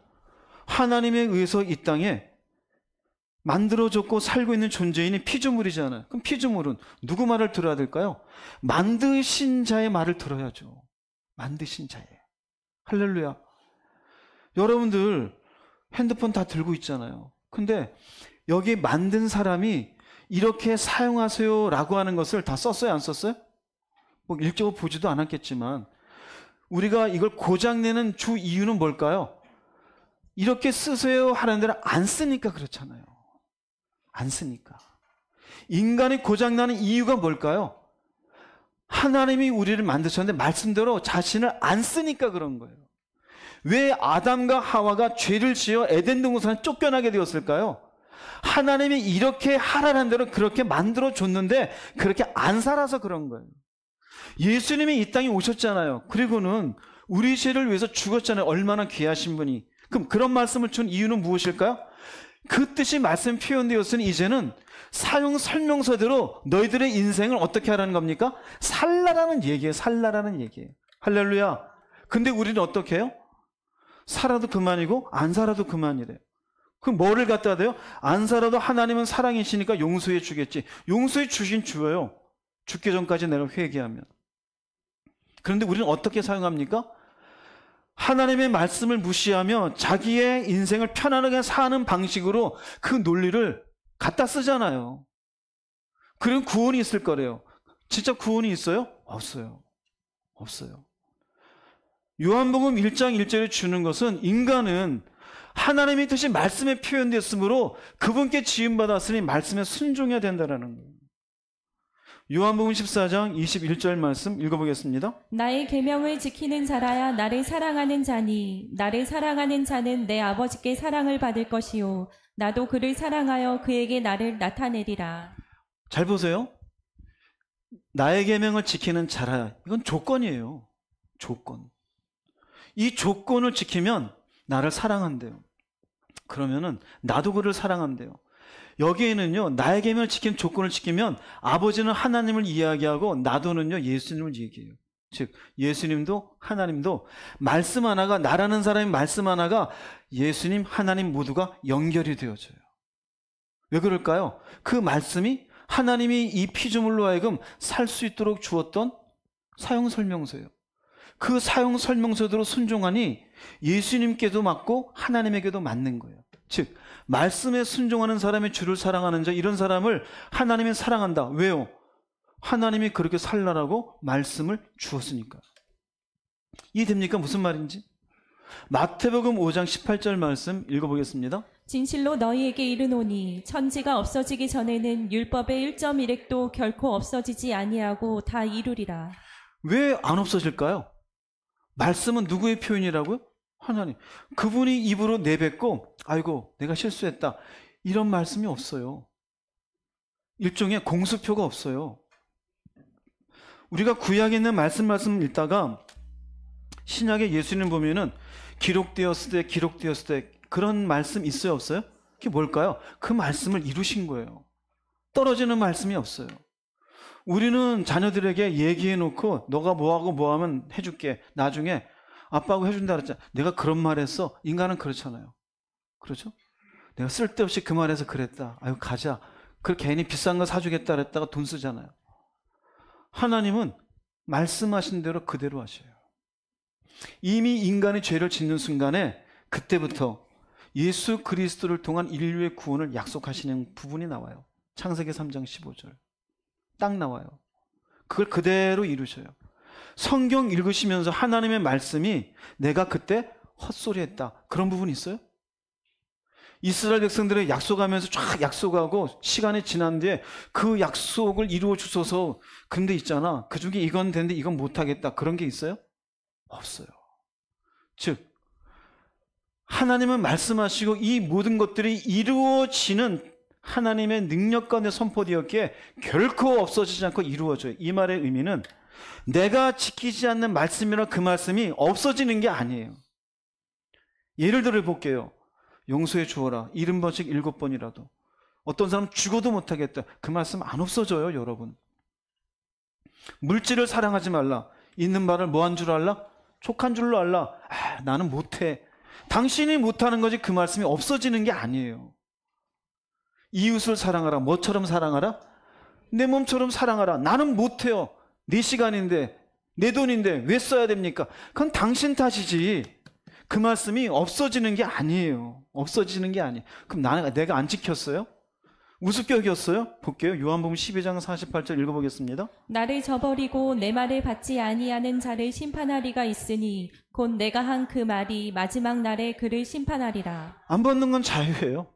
하나님에 의해서 이 땅에 만들어졌고 살고 있는 존재인이 피조물이잖아요. 그럼 피조물은 누구 말을 들어야 될까요? 만드신 자의 말을 들어야죠. 만드신 자의. 할렐루야. 여러분들 핸드폰 다 들고 있잖아요. 근데 여기 만든 사람이 이렇게 사용하세요 라고 하는 것을 다 썼어요? 안 썼어요? 뭐 읽적으로 보지도 않았겠지만 우리가 이걸 고장내는 주 이유는 뭘까요? 이렇게 쓰세요 하는 데를 안 쓰니까 그렇잖아요. 안 쓰니까. 인간이 고장나는 이유가 뭘까요? 하나님이 우리를 만드셨는데 말씀대로 자신을 안 쓰니까 그런 거예요. 왜 아담과 하와가 죄를 지어 에덴 동산에 쫓겨나게 되었을까요? 하나님이 이렇게 하라는 대로 그렇게 만들어줬는데 그렇게 안 살아서 그런 거예요. 예수님이 이 땅에 오셨잖아요. 그리고는 우리 죄를 위해서 죽었잖아요. 얼마나 귀하신 분이. 그럼 그런 말씀을 준 이유는 무엇일까요? 그 뜻이 말씀 표현되었으니 이제는 사용 설명서대로 너희들의 인생을 어떻게 하라는 겁니까? 살라라는 얘기예요. 살라라는 얘기예요. 할렐루야. 근데 우리는 어떻게 해요? 살아도 그만이고 안 살아도 그만이래요. 그럼 뭐를 갖다 대요? 안 살아도 하나님은 사랑이시니까 용서해 주겠지. 용서해 주신 주예요. 죽기 전까지 내가 회개하면. 그런데 우리는 어떻게 사용합니까? 하나님의 말씀을 무시하며 자기의 인생을 편안하게 사는 방식으로 그 논리를 갖다 쓰잖아요. 그럼 구원이 있을 거래요. 진짜 구원이 있어요? 없어요. 없어요. 요한복음 1장 1절에 주는 것은 인간은 하나님의 뜻이 말씀에 표현됐으므로 그분께 지음받았으니 말씀에 순종해야 된다는 거예요. 요한복음 14장 21절 말씀 읽어보겠습니다. 나의 계명을 지키는 자라야 나를 사랑하는 자니 나를 사랑하는 자는 내 아버지께 사랑을 받을 것이요 나도 그를 사랑하여 그에게 나를 나타내리라. 잘 보세요. 나의 계명을 지키는 자라야. 이건 조건이에요. 조건. 이 조건을 지키면 나를 사랑한대요. 그러면은 나도 그를 사랑한대요. 여기에는요, 나의 계명을 지키는 조건을 지키면 아버지는 하나님을 이야기하고 나도는요, 예수님을 얘기해요. 즉, 예수님도 하나님도 말씀 하나가, 나라는 사람의 말씀 하나가 예수님, 하나님 모두가 연결이 되어져요. 왜 그럴까요? 그 말씀이 하나님이 이 피조물로 하여금 살 수 있도록 주었던 사용설명서예요. 그 사용설명서대로 순종하니 예수님께도 맞고 하나님에게도 맞는 거예요. 즉, 말씀에 순종하는 사람이 주를 사랑하는 자, 이런 사람을 하나님이 사랑한다. 왜요? 하나님이 그렇게 살라라고 말씀을 주었으니까. 이해됩니까? 무슨 말인지? 마태복음 5장 18절 말씀 읽어보겠습니다. 진실로 너희에게 이르노니 천지가 없어지기 전에는 율법의 1.1획도 결코 없어지지 아니하고 다 이루리라. 왜 안 없어질까요? 말씀은 누구의 표현이라고요? 하나님. 그분이 입으로 내뱉고 아이고 내가 실수했다 이런 말씀이 없어요. 일종의 공수표가 없어요. 우리가 구약에 있는 말씀 읽다가 신약에 예수님 보면은 기록되었을 때 그런 말씀 있어요 없어요? 그게 뭘까요? 그 말씀을 이루신 거예요. 떨어지는 말씀이 없어요. 우리는 자녀들에게 얘기해 놓고 너가 뭐하고 뭐하면 해줄게. 나중에 아빠하고 해준다 그랬잖아. 내가 그런 말 했어. 인간은 그렇잖아요. 그렇죠? 내가 쓸데없이 그 말해서 그랬다. 아유 가자. 그 괜히 비싼 거 사주겠다 그랬다가 돈 쓰잖아요. 하나님은 말씀하신 대로 그대로 하셔요. 이미 인간이 죄를 짓는 순간에 그때부터 예수 그리스도를 통한 인류의 구원을 약속하시는 부분이 나와요. 창세기 3장 15절. 딱 나와요. 그걸 그대로 이루셔요. 성경 읽으시면서 하나님의 말씀이 내가 그때 헛소리했다. 그런 부분이 있어요? 이스라엘 백성들의 약속하면서 쫙 약속하고 시간이 지난 뒤에 그 약속을 이루어 주소서 근데 있잖아. 그 중에 이건 되는데 이건 못하겠다. 그런 게 있어요? 없어요. 즉 하나님은 말씀하시고 이 모든 것들이 이루어지는 하나님의 능력 가운데 선포되었기에 결코 없어지지 않고 이루어져요. 이 말의 의미는 내가 지키지 않는 말씀이라 그 말씀이 없어지는 게 아니에요. 예를 들어 볼게요. 용서해 주어라. 70번씩 7번이라도. 어떤 사람 죽어도 못하겠다. 그 말씀 안 없어져요, 여러분. 물질을 사랑하지 말라. 있는 말을 뭐 한 줄 알라? 촉한 줄로 알라. 나는 못해. 당신이 못하는 거지 그 말씀이 없어지는 게 아니에요. 이웃을 사랑하라. 뭐처럼 사랑하라? 내 몸처럼 사랑하라. 나는 못해요. 내 시간인데 내 돈인데 왜 써야 됩니까? 그건 당신 탓이지. 그 말씀이 없어지는 게 아니에요. 없어지는 게 아니에요. 그럼 내가 안 지켰어요? 우습격이었어요? 볼게요. 요한복음 12장 48절 읽어보겠습니다. 나를 저버리고 내 말을 받지 아니하는 자를 심판하리가 있으니 곧 내가 한 그 말이 마지막 날에 그를 심판하리라. 안 받는 건 자유예요.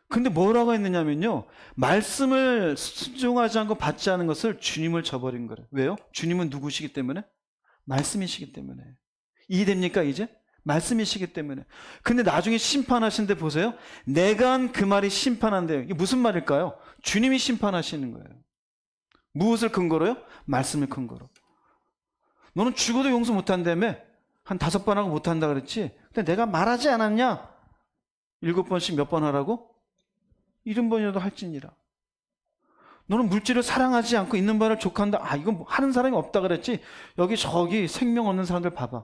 근데 뭐라고 했느냐면요. 말씀을 순종하지 않고 받지 않은 것을 주님을 저버린 거래요. 왜요? 주님은 누구시기 때문에? 말씀이시기 때문에. 이해됩니까 이제? 말씀이시기 때문에. 근데 나중에 심판하신데 보세요. 내가 한 그 말이 심판한대요. 이게 무슨 말일까요? 주님이 심판하시는 거예요. 무엇을 근거로요? 말씀을 근거로. 너는 죽어도 용서 못한다며? 한 5번 하고 못한다 그랬지? 근데 내가 말하지 않았냐? 7번씩 몇 번 하라고? 70번이라도 할지니라. 너는 물질을 사랑하지 않고 있는 바를 족한다. 이건 뭐 하는 사람이 없다 그랬지? 여기 저기 생명 없는 사람들 봐봐.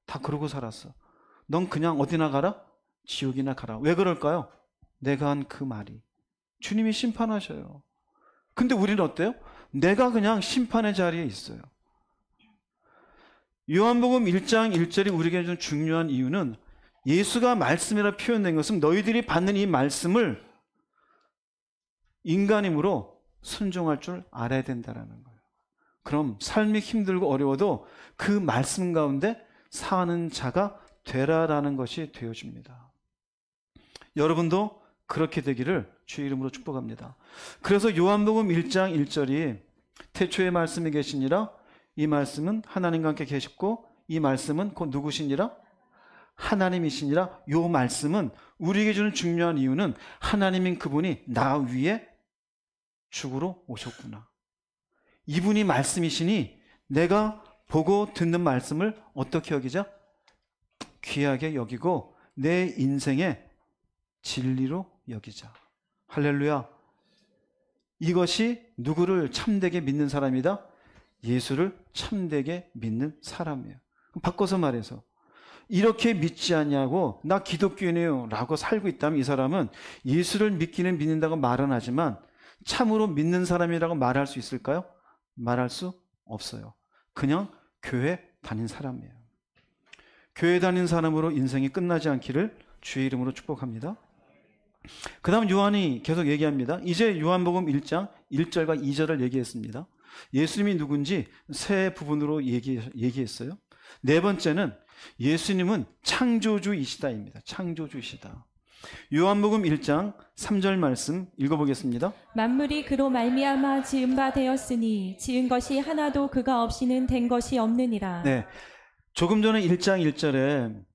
다 그러고 살았어. 넌 그냥 어디나 가라? 지옥이나 가라. 왜 그럴까요? 내가 한 그 말이. 주님이 심판하셔요. 근데 우리는 어때요? 내가 그냥 심판의 자리에 있어요. 요한복음 1장 1절이 우리에게 좀 중요한 이유는 예수가 말씀이라 표현된 것은 너희들이 받는 이 말씀을 인간임으로 순종할 줄 알아야 된다는 거예요. 그럼 삶이 힘들고 어려워도 그 말씀 가운데 사는 자가 되라라는 것이 되어집니다. 여러분도 그렇게 되기를 주의 이름으로 축복합니다. 그래서 요한복음 1장 1절이 태초에 말씀이 계시니라, 이 말씀은 하나님과 함께 계셨고 이 말씀은 곧 누구시니라? 하나님이시니라. 요 말씀은 우리에게 주는 중요한 이유는 하나님인 그분이 나 위에 죽으러 오셨구나. 이분이 말씀이시니 내가 보고 듣는 말씀을 어떻게 여기자? 귀하게 여기고 내 인생의 진리로 여기자. 할렐루야. 이것이 누구를 참되게 믿는 사람이다? 예수를 참되게 믿는 사람이에요. 바꿔서 말해서 이렇게 믿지 않냐고 나 기독교인이에요 라고 살고 있다면 이 사람은 예수를 믿기는 믿는다고 말은 하지만 참으로 믿는 사람이라고 말할 수 있을까요? 말할 수 없어요. 그냥 교회 다닌 사람이에요. 교회 다닌 사람으로 인생이 끝나지 않기를 주의 이름으로 축복합니다. 그 다음 요한이 계속 얘기합니다. 이제 요한복음 1장 1절과 2절을 얘기했습니다. 예수님이 누군지 세 부분으로 얘기했어요. 네 번째는 예수님은 창조주이시다입니다. 창조주이시다. 요한복음 1장 3절 말씀 읽어보겠습니다. 만물이 그로 말미암아 지은 바 되었으니 지은 것이 하나도 그가 없이는 된 것이 없느니라. 네, 조금 전에 1장 1절에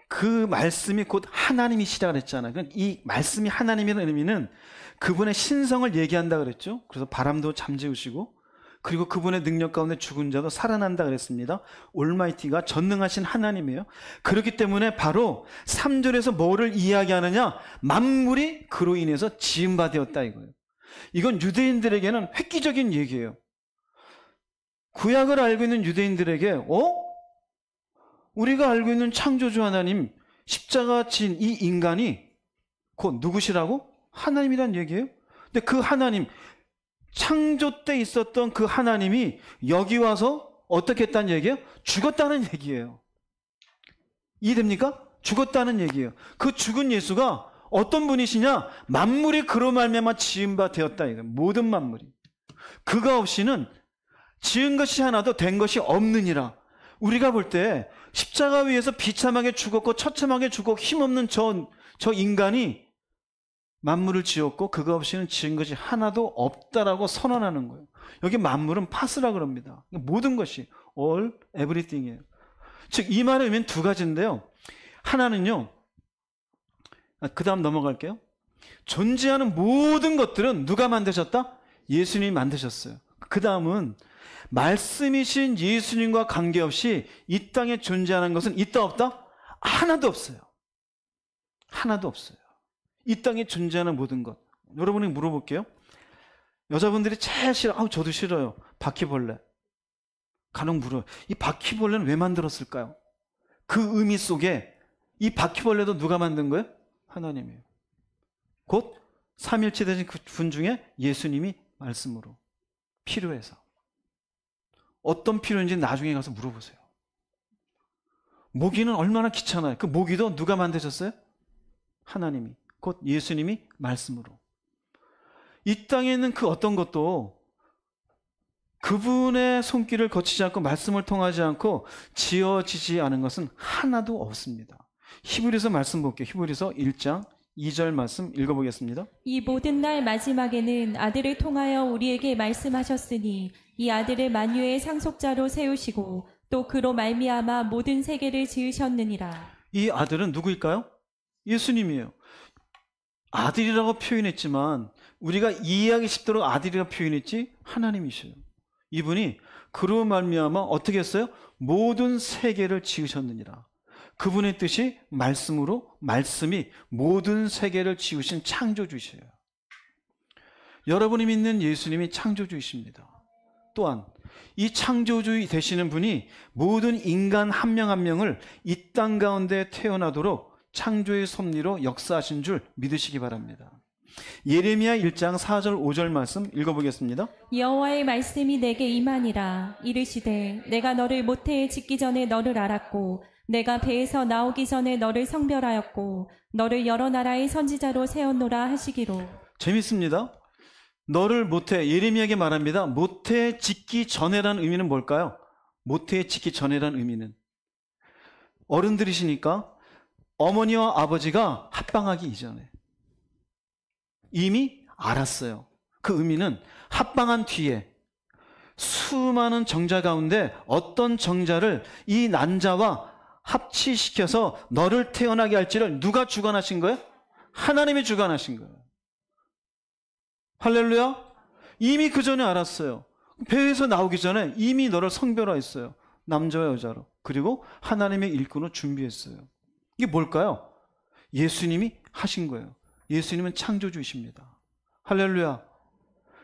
그 말씀이 곧 하나님이시라 그랬잖아요. 이 말씀이 하나님이라는 의미는 그분의 신성을 얘기한다 그랬죠. 그래서 바람도 잠재우시고 그리고 그분의 능력 가운데 죽은 자도 살아난다 그랬습니다. 올마이티가 전능하신 하나님이에요. 그렇기 때문에 바로 3절에서 뭐를 이야기하느냐? 만물이 그로 인해서 지은 바 되었다 이거예요. 이건 유대인들에게는 획기적인 얘기예요. 구약을 알고 있는 유대인들에게 우리가 알고 있는 창조주 하나님, 십자가 진 이 인간이 곧 누구시라고? 하나님이란 얘기예요. 근데 그 하나님, 창조 때 있었던 그 하나님이 여기 와서 어떻게 했다는 얘기예요? 죽었다는 얘기예요. 이해됩니까? 죽었다는 얘기예요. 그 죽은 예수가 어떤 분이시냐? 만물이 그로 말미암아 지은 바 되었다 이거예요. 모든 만물이. 그가 없이는 지은 것이 하나도 된 것이 없느니라. 우리가 볼 때 십자가 위에서 비참하게 죽었고 처참하게 죽고 힘없는 저 인간이 만물을 지었고 그가 없이는 지은 것이 하나도 없다라고 선언하는 거예요. 여기 만물은 파스라 그럽니다. 모든 것이 all, everything이에요. 즉 이 말의 의미는 두 가지인데요. 하나는요. 그 다음 넘어갈게요. 존재하는 모든 것들은 누가 만드셨다? 예수님이 만드셨어요. 그 다음은 말씀이신 예수님과 관계없이 이 땅에 존재하는 것은 있다 없다? 하나도 없어요. 하나도 없어요. 이 땅에 존재하는 모든 것. 여러분이 물어볼게요. 여자분들이 제일 싫어. 저도 싫어요. 바퀴벌레. 간혹 물어요. 이 바퀴벌레는 왜 만들었을까요? 그 의미 속에 이 바퀴벌레도 누가 만든 거예요? 하나님이에요. 곧 삼일체 되신 그 분 중에 예수님이 말씀으로 필요해서. 어떤 필요인지 나중에 가서 물어보세요. 모기는 얼마나 귀찮아요. 그 모기도 누가 만드셨어요? 하나님이. 곧 예수님이 말씀으로. 이 땅에 있는 그 어떤 것도 그분의 손길을 거치지 않고 말씀을 통하지 않고 지어지지 않은 것은 하나도 없습니다. 히브리서 말씀 볼게요. 히브리서 1장 2절 말씀 읽어보겠습니다. 이 모든 날 마지막에는 아들을 통하여 우리에게 말씀하셨으니 이 아들을 만유의 상속자로 세우시고 또 그로 말미암아 모든 세계를 지으셨느니라. 이 아들은 누구일까요? 예수님이에요. 아들이라고 표현했지만 우리가 이해하기 쉽도록 아들이라고 표현했지 하나님이셔요. 이분이 그로 말미암아 어떻게 했어요? 모든 세계를 지으셨느니라. 그분의 뜻이 말씀으로 말씀이 모든 세계를 지으신 창조주이셔요. 여러분이 믿는 예수님이 창조주이십니다. 또한 이 창조주 되시는 분이 모든 인간 한 명 한 명을 이 땅 가운데 태어나도록 창조의 섭리로 역사하신 줄 믿으시기 바랍니다. 예레미야 1장 4절 5절 말씀 읽어보겠습니다. 여호와의 말씀이 내게 임하니라. 이르시되 내가 너를 모태에 짓기 전에 너를 알았고 내가 배에서 나오기 전에 너를 성별하였고 너를 여러 나라의 선지자로 세웠노라 하시기로. 재밌습니다. 너를 모태, 예레미야에게 말합니다. 모태에 짓기 전에라는 의미는 뭘까요? 모태에 짓기 전에라는 의미는 어른들이시니까 어머니와 아버지가 합방하기 이전에 이미 알았어요. 그 의미는 합방한 뒤에 수많은 정자 가운데 어떤 정자를 이 난자와 합치시켜서 너를 태어나게 할지를 누가 주관하신 거예요? 하나님이 주관하신 거예요. 할렐루야. 이미 그 전에 알았어요. 배에서 나오기 전에 이미 너를 성별화했어요. 남자와 여자로. 그리고 하나님의 일꾼을 준비했어요. 이게 뭘까요? 예수님이 하신 거예요. 예수님은 창조주이십니다. 할렐루야.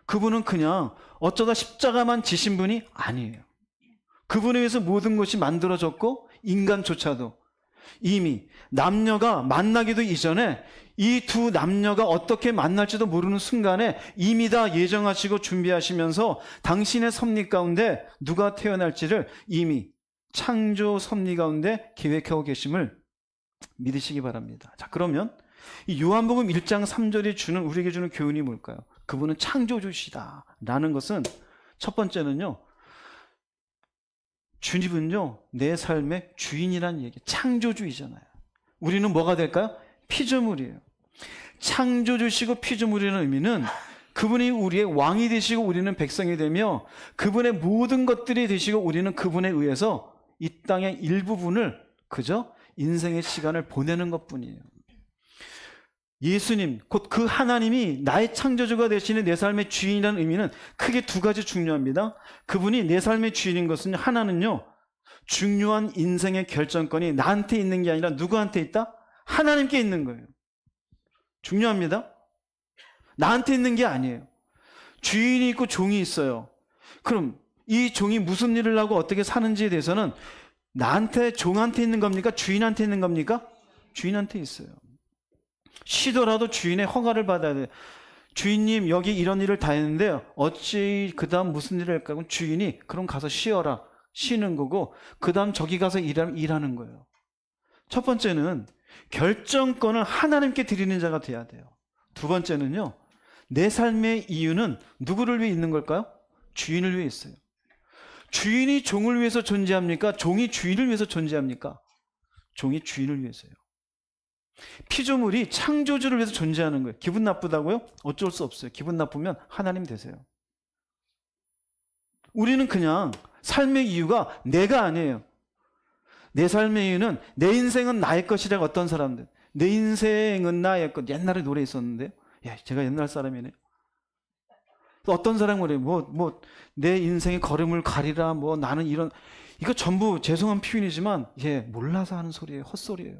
그분은 그냥 어쩌다 십자가만 지신 분이 아니에요. 그분에 의해서 모든 것이 만들어졌고 인간조차도 이미 남녀가 만나기도 이전에 이 두 남녀가 어떻게 만날지도 모르는 순간에 이미 다 예정하시고 준비하시면서 당신의 섭리 가운데 누가 태어날지를 이미 창조 섭리 가운데 계획하고 계심을 믿으시기 바랍니다. 자, 그러면 이 요한복음 1장 3절이 우리에게 주는 교훈이 뭘까요? 그분은 창조주시다 라는 것은 첫 번째는요, 주님은요 내 삶의 주인이란 얘기, 창조주이잖아요. 우리는 뭐가 될까요? 피조물이에요. 창조주시고 피조물이라는 의미는 그분이 우리의 왕이 되시고 우리는 백성이 되며 그분의 모든 것들이 되시고 우리는 그분에 의해서 이 땅의 일부분을 그저 인생의 시간을 보내는 것뿐이에요. 예수님, 곧 그 하나님이 나의 창조주가 되시는 내 삶의 주인이라는 의미는 크게 두 가지 중요합니다. 그분이 내 삶의 주인인 것은 하나는요, 중요한 인생의 결정권이 나한테 있는 게 아니라 누구한테 있다? 하나님께 있는 거예요. 중요합니다. 나한테 있는 게 아니에요. 주인이 있고 종이 있어요. 그럼 이 종이 무슨 일을 하고 어떻게 사는지에 대해서는 나한테, 종한테 있는 겁니까? 주인한테 있는 겁니까? 주인한테 있어요. 쉬더라도 주인의 허가를 받아야 돼요. 주인님, 여기 이런 일을 다 했는데 어찌 그 다음 무슨 일을 할까? 그럼 주인이 그럼 가서 쉬어라, 쉬는 거고 그 다음 저기 가서 일하는 거예요. 첫 번째는 결정권을 하나님께 드리는 자가 돼야 돼요. 두 번째는요, 내 삶의 이유는 누구를 위해 있는 걸까요? 주인을 위해 있어요. 주인이 종을 위해서 존재합니까? 종이 주인을 위해서 존재합니까? 종이 주인을 위해서요. 피조물이 창조주를 위해서 존재하는 거예요. 기분 나쁘다고요? 어쩔 수 없어요. 기분 나쁘면 하나님 되세요. 우리는 그냥 삶의 이유가 내가 아니에요. 내 삶의 이유는 내 인생은 나의 것이라고. 어떤 사람들, 내 인생은 나의 것. 옛날에 노래 있었는데요. 야, 제가 옛날 사람이네. 또 어떤 사람은 그래요. 내 인생의 걸음을 가리라. 나는 이런, 이거 전부 죄송한 표현이지만 몰라서 하는 소리예요. 헛소리예요.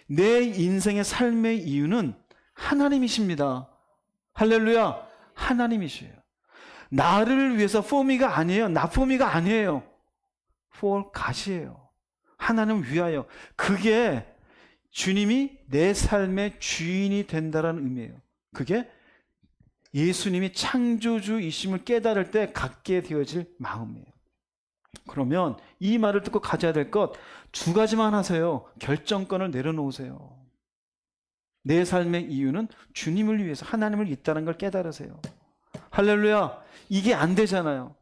내 인생의 삶의 이유는 하나님이십니다. 할렐루야. 하나님이셔요. 나를 위해서 포미가 아니에요. 나 포미가 아니에요. for God이에요. 하나님을 위하여. 그게 주님이 내 삶의 주인이 된다는 의미예요. 그게 예수님이 창조주이심을 깨달을 때 갖게 되어질 마음이에요. 그러면 이 말을 듣고 가져야 될 것 두 가지만 하세요. 결정권을 내려놓으세요. 내 삶의 이유는 주님을 위해서, 하나님을 있다는 걸 깨달으세요. 할렐루야. 이게 안 되잖아요.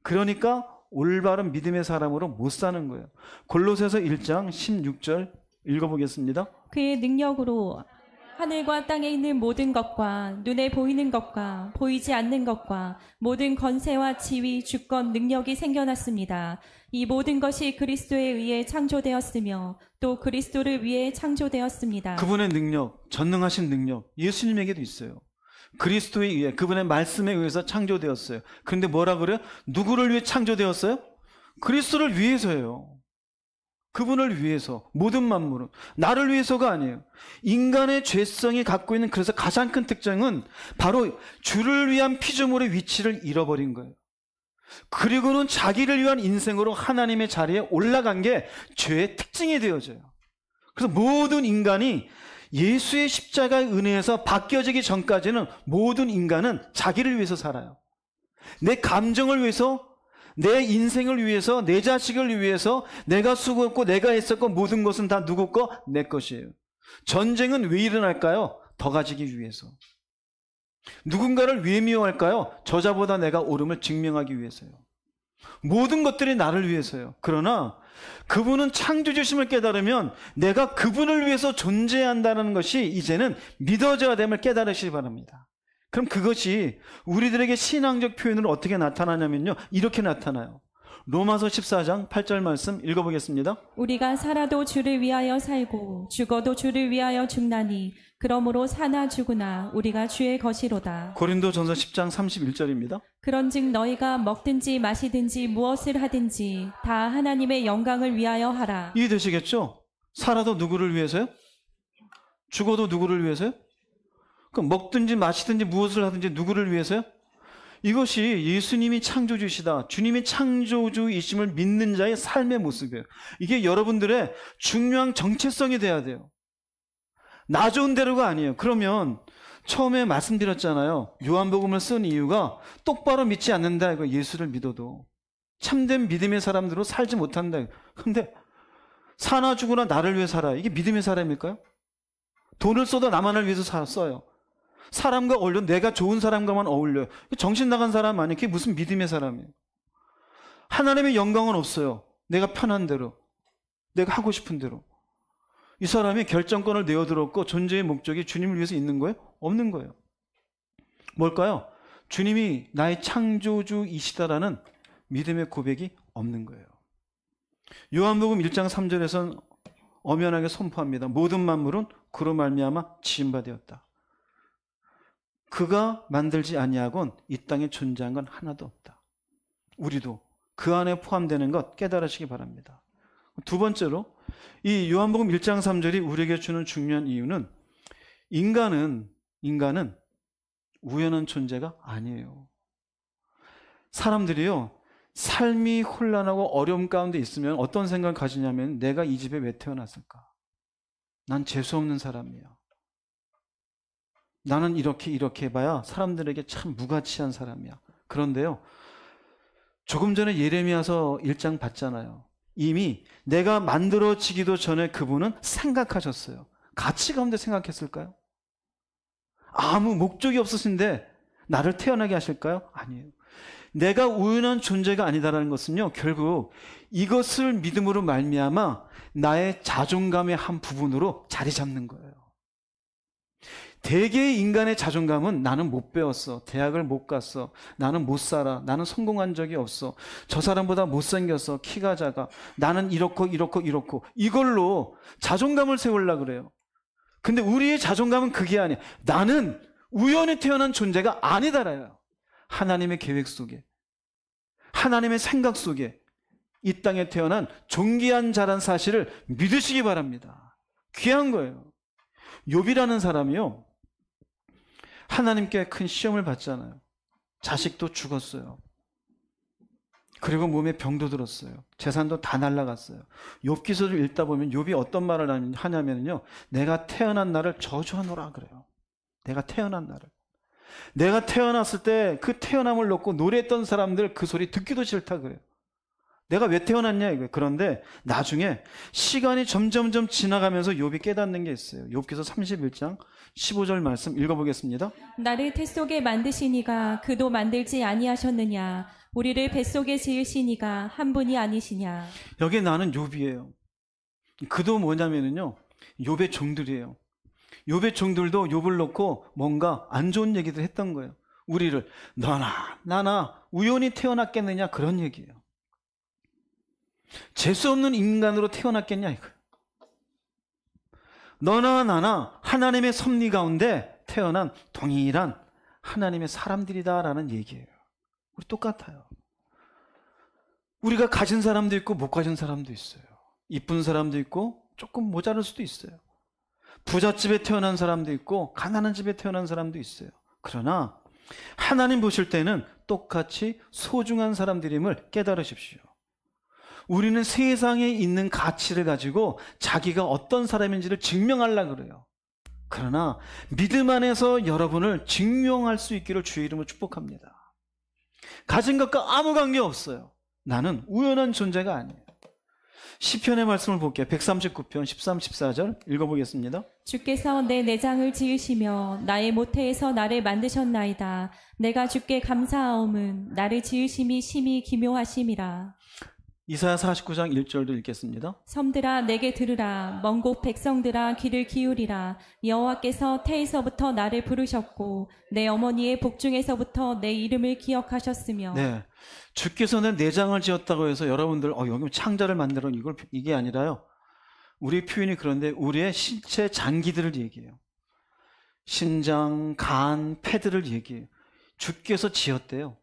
그러니까 올바른 믿음의 사람으로 못 사는 거예요. 골로새서 1장 16절 읽어보겠습니다. 그의 능력으로 하늘과 땅에 있는 모든 것과 눈에 보이는 것과 보이지 않는 것과 모든 권세와 지위, 주권, 능력이 생겨났습니다. 이 모든 것이 그리스도에 의해 창조되었으며 또 그리스도를 위해 창조되었습니다. 그분의 능력, 전능하신 능력, 예수님에게도 있어요. 그리스도에 의해, 그분의 말씀에 의해서 창조되었어요. 그런데 뭐라 그래요? 누구를 위해 창조되었어요? 그리스도를 위해서예요. 그분을 위해서. 모든 만물은 나를 위해서가 아니에요. 인간의 죄성이 갖고 있는, 그래서 가장 큰 특징은 바로 주를 위한 피조물의 위치를 잃어버린 거예요. 그리고는 자기를 위한 인생으로 하나님의 자리에 올라간 게 죄의 특징이 되어져요. 그래서 모든 인간이 예수의 십자가의 은혜에서 바뀌어지기 전까지는 모든 인간은 자기를 위해서 살아요. 내 감정을 위해서, 내 인생을 위해서, 내 자식을 위해서 내가 수고했고 내가 했었고 모든 것은 다 누구 거? 내 것이에요. 전쟁은 왜 일어날까요? 더 가지기 위해서. 누군가를 왜 미워할까요? 저자보다 내가 옳음을 증명하기 위해서요. 모든 것들이 나를 위해서요. 그러나 그분은 창조주심을 깨달으면 내가 그분을 위해서 존재한다는 것이 이제는 믿어져야 됨을 깨달으시기 바랍니다. 그럼 그것이 우리들에게 신앙적 표현으로 어떻게 나타나냐면요, 이렇게 나타나요. 로마서 14장 8절 말씀 읽어보겠습니다. 우리가 살아도 주를 위하여 살고 죽어도 주를 위하여 죽나니 그러므로 사나 죽으나 우리가 주의 것이로다. 고린도전서 10장 31절입니다. 그런즉 너희가 먹든지 마시든지 무엇을 하든지 다 하나님의 영광을 위하여 하라. 이해되시겠죠? 살아도 누구를 위해서요? 죽어도 누구를 위해서요? 그럼 먹든지 마시든지 무엇을 하든지 누구를 위해서요? 이것이 예수님이 창조주시다, 주님이 창조주이심을 믿는 자의 삶의 모습이에요. 이게 여러분들의 중요한 정체성이 돼야 돼요. 나 좋은 대로가 아니에요. 그러면 처음에 말씀드렸잖아요. 요한복음을 쓴 이유가 똑바로 믿지 않는다, 이거. 예수를 믿어도 참된 믿음의 사람들로 살지 못한다. 근데 사나 죽으나 나를 위해 살아요. 이게 믿음의 사람일까요? 돈을 써도 나만을 위해서 써요. 사람과 어울려, 내가 좋은 사람과만 어울려요. 정신 나간 사람 아니에요. 그게 무슨 믿음의 사람이에요. 하나님의 영광은 없어요. 내가 편한 대로, 내가 하고 싶은 대로. 이 사람이 결정권을 내어들었고 존재의 목적이 주님을 위해서 있는 거예요? 없는 거예요. 뭘까요? 주님이 나의 창조주이시다라는 믿음의 고백이 없는 거예요. 요한복음 1장 3절에서는 엄연하게 선포합니다. 모든 만물은 그로 말미암아 지은 바 되었다. 그가 만들지 아니하곤 이 땅에 존재한 건 하나도 없다. 우리도 그 안에 포함되는 것 깨달으시기 바랍니다. 두 번째로 이 요한복음 1장 3절이 우리에게 주는 중요한 이유는 인간은 우연한 존재가 아니에요. 사람들이요, 삶이 혼란하고 어려움 가운데 있으면 어떤 생각을 가지냐면, 내가 이 집에 왜 태어났을까? 난 재수 없는 사람이야. 나는 이렇게 해봐야 사람들에게 참 무가치한 사람이야. 그런데요, 조금 전에 예레미야서 1장 봤잖아요. 이미 내가 만들어지기도 전에 그분은 생각하셨어요. 가치 가운데 생각했을까요? 아무 목적이 없으신데 나를 태어나게 하실까요? 아니에요. 내가 우연한 존재가 아니다라는 것은요, 결국 이것을 믿음으로 말미암아 나의 자존감의 한 부분으로 자리 잡는 거예요. 대개의 인간의 자존감은 나는 못 배웠어, 대학을 못 갔어, 나는 못 살아, 나는 성공한 적이 없어, 저 사람보다 못생겼어, 키가 작아, 나는 이렇고 이걸로 자존감을 세우려고 그래요. 근데 우리의 자존감은 그게 아니야. 나는 우연히 태어난 존재가 아니다라요. 하나님의 계획 속에, 하나님의 생각 속에 이 땅에 태어난 존귀한 자란 사실을 믿으시기 바랍니다. 귀한 거예요. 욥이라는 사람이요, 하나님께 큰 시험을 받잖아요. 자식도 죽었어요. 그리고 몸에 병도 들었어요. 재산도 다 날아갔어요. 욥기서를 읽다 보면 욥이 어떤 말을 하냐면요, 내가 태어난 날을 저주하노라 그래요. 내가 태어난 날을. 내가 태어났을 때 그 태어남을 놓고 노래했던 사람들 그 소리 듣기도 싫다 그래요. 내가 왜 태어났냐 이거예요. 그런데 나중에 시간이 점점 지나가면서 욥이 깨닫는 게 있어요. 욥기서 31장 15절 말씀 읽어보겠습니다. 나를 태속에 만드시니가 그도 만들지 아니하셨느냐? 우리를 뱃속에 지으시니가 한 분이 아니시냐? 여기 나는 욥이에요. 그도 뭐냐면요, 욥의 종들이에요. 욥의 종들도 욥을 놓고 뭔가 안 좋은 얘기들 했던 거예요. 우리를 너나 나나 우연히 태어났겠느냐, 그런 얘기예요. 재수 없는 인간으로 태어났겠냐 이거예요. 너나 나나 하나님의 섭리 가운데 태어난 동일한 하나님의 사람들이다라는 얘기예요. 우리 똑같아요. 우리가 가진 사람도 있고 못 가진 사람도 있어요. 이쁜 사람도 있고 조금 모자랄 수도 있어요. 부잣집에 태어난 사람도 있고 가난한 집에 태어난 사람도 있어요. 그러나 하나님 보실 때는 똑같이 소중한 사람들임을 깨달으십시오. 우리는 세상에 있는 가치를 가지고 자기가 어떤 사람인지를 증명하려고 그래요. 그러나 믿음 안에서 여러분을 증명할 수 있기를 주의 이름으로 축복합니다. 가진 것과 아무 관계 없어요. 나는 우연한 존재가 아니에요. 시편의 말씀을 볼게요. 139편 13, 14절 읽어보겠습니다. 주께서 내 내장을 지으시며 나의 모태에서 나를 만드셨나이다. 내가 주께 감사하옴은 나를 지으심이 심히 기묘하심이라. 이사야 49장 1절도 읽겠습니다. 섬들아 내게 들으라. 먼 곳 백성들아 귀를 기울이라. 여호와께서 태에서부터 나를 부르셨고 내 어머니의 복중에서부터 내 이름을 기억하셨으며. 네, 주께서 내 내장을 지었다고 해서 여러분들 여기 창자를 만들어 이게 아니라요. 우리 표현이 그런데 우리의 신체 장기들을 얘기해요. 신장, 간, 폐들을 얘기해요. 주께서 지었대요.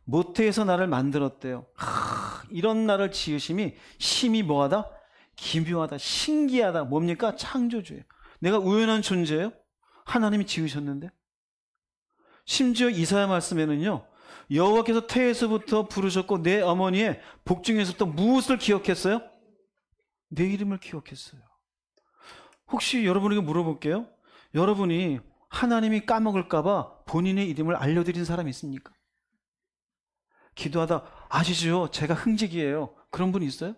모태에서 나를 만들었대요. 이런 나를 지으심이 심히 뭐하다? 기묘하다, 신기하다. 뭡니까? 창조주예요. 내가 우연한 존재예요? 하나님이 지으셨는데. 심지어 이사야 말씀에는요, 여호와께서 태에서부터 부르셨고 내 어머니의 복중에서부터 무엇을 기억했어요? 내 이름을 기억했어요. 혹시 여러분에게 물어볼게요. 여러분이 하나님이 까먹을까 봐 본인의 이름을 알려드린 사람이 있습니까? 기도하다 아시죠? 제가 흥직이에요. 그런 분 있어요?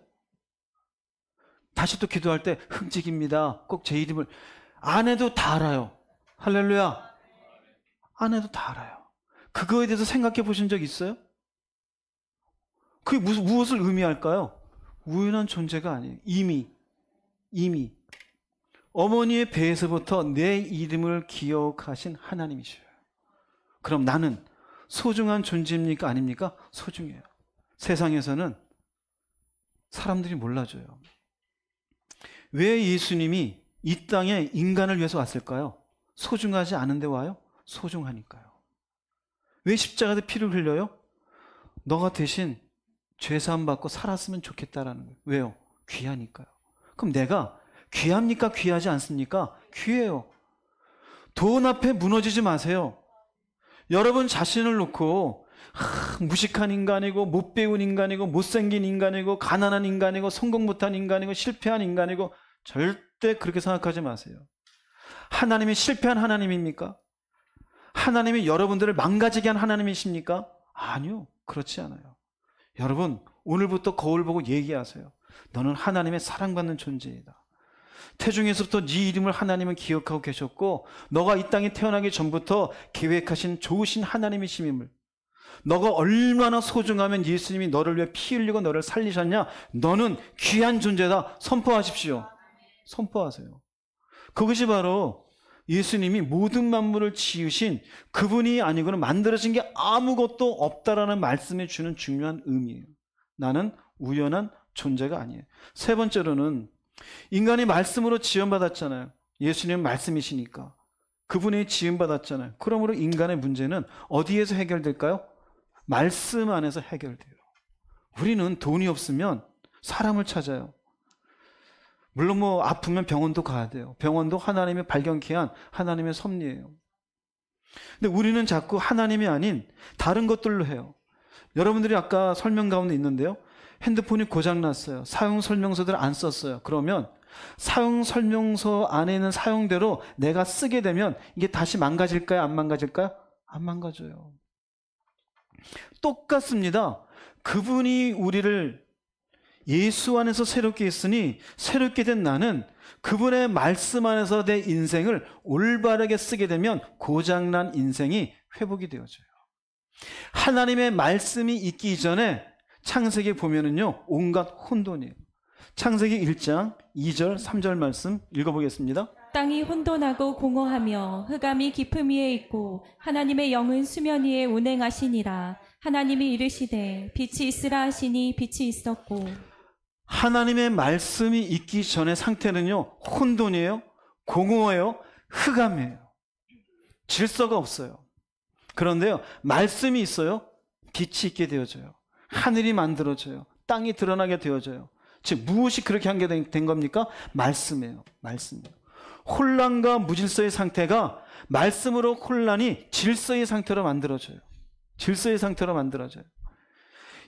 다시 또 기도할 때 흥직입니다. 꼭 제 이름을 안 해도 다 알아요. 할렐루야. 안 해도 다 알아요. 그거에 대해서 생각해 보신 적 있어요? 그게 무엇을 의미할까요? 우연한 존재가 아니에요. 이미 어머니의 배에서부터 내 이름을 기억하신 하나님이셔요. 그럼 나는 소중한 존재입니까? 아닙니까? 소중해요. 세상에서는 사람들이 몰라줘요. 왜 예수님이 이 땅에 인간을 위해서 왔을까요? 소중하지 않은데 와요? 소중하니까요. 왜 십자가에 피를 흘려요? 너가 대신 죄사함 받고 살았으면 좋겠다라는 거예요. 왜요? 귀하니까요. 그럼 내가 귀합니까? 귀하지 않습니까? 귀해요. 돈 앞에 무너지지 마세요. 여러분 자신을 놓고 무식한 인간이고 못 배운 인간이고 못생긴 인간이고 가난한 인간이고 성공 못한 인간이고 실패한 인간이고 절대 그렇게 생각하지 마세요. 하나님이 실패한 하나님입니까? 하나님이 여러분들을 망가지게 한 하나님이십니까? 아니요. 그렇지 않아요. 여러분 오늘부터 거울 보고 얘기하세요. 너는 하나님의 사랑받는 존재이다. 태중에서부터 네 이름을 하나님은 기억하고 계셨고 너가 이 땅에 태어나기 전부터 계획하신 좋으신 하나님이심임을, 너가 얼마나 소중하면 예수님이 너를 위해 피 흘리고 너를 살리셨냐, 너는 귀한 존재다. 선포하십시오. 선포하세요. 그것이 바로 예수님이 모든 만물을 지으신 그분이 아니고는 만들어진 게 아무것도 없다라는 말씀에 주는 중요한 의미예요. 나는 우연한 존재가 아니에요. 세 번째로는 인간이 말씀으로 지음받았잖아요. 예수님은 말씀이시니까 그분이 지음받았잖아요. 그러므로 인간의 문제는 어디에서 해결될까요? 말씀 안에서 해결돼요. 우리는 돈이 없으면 사람을 찾아요. 물론 아프면 병원도 가야 돼요. 병원도 하나님이 발견케 한 하나님의 섭리예요. 근데 우리는 자꾸 하나님이 아닌 다른 것들로 해요. 여러분들이 아까 설명 가운데 있는데요. 핸드폰이 고장났어요. 사용 설명서들을 안 썼어요. 그러면 사용 설명서 안에 있는 사용대로 내가 쓰게 되면 이게 다시 망가질까요? 안 망가질까요? 안 망가져요. 똑같습니다. 그분이 우리를 예수 안에서 새롭게 했으니 새롭게 된 나는 그분의 말씀 안에서 내 인생을 올바르게 쓰게 되면 고장난 인생이 회복이 되어져요. 하나님의 말씀이 있기 전에 창세기 보면은요, 온갖 혼돈이에요. 창세기 1장 2절 3절 말씀 읽어보겠습니다. 땅이 혼돈하고 공허하며 흑암이 깊음 위에 있고 하나님의 영은 수면 위에 운행하시니라. 하나님이 이르시되 빛이 있으라 하시니 빛이 있었고. 하나님의 말씀이 있기 전의 상태는요, 혼돈이에요, 공허해요, 흑암이에요. 질서가 없어요. 그런데요, 말씀이 있어요, 빛이 있게 되어져요. 하늘이 만들어져요. 땅이 드러나게 되어져요. 즉 무엇이 그렇게 한 게 된 겁니까? 말씀이에요. 말씀이에요. 혼란과 무질서의 상태가 말씀으로 혼란이 질서의 상태로 만들어져요. 질서의 상태로 만들어져요.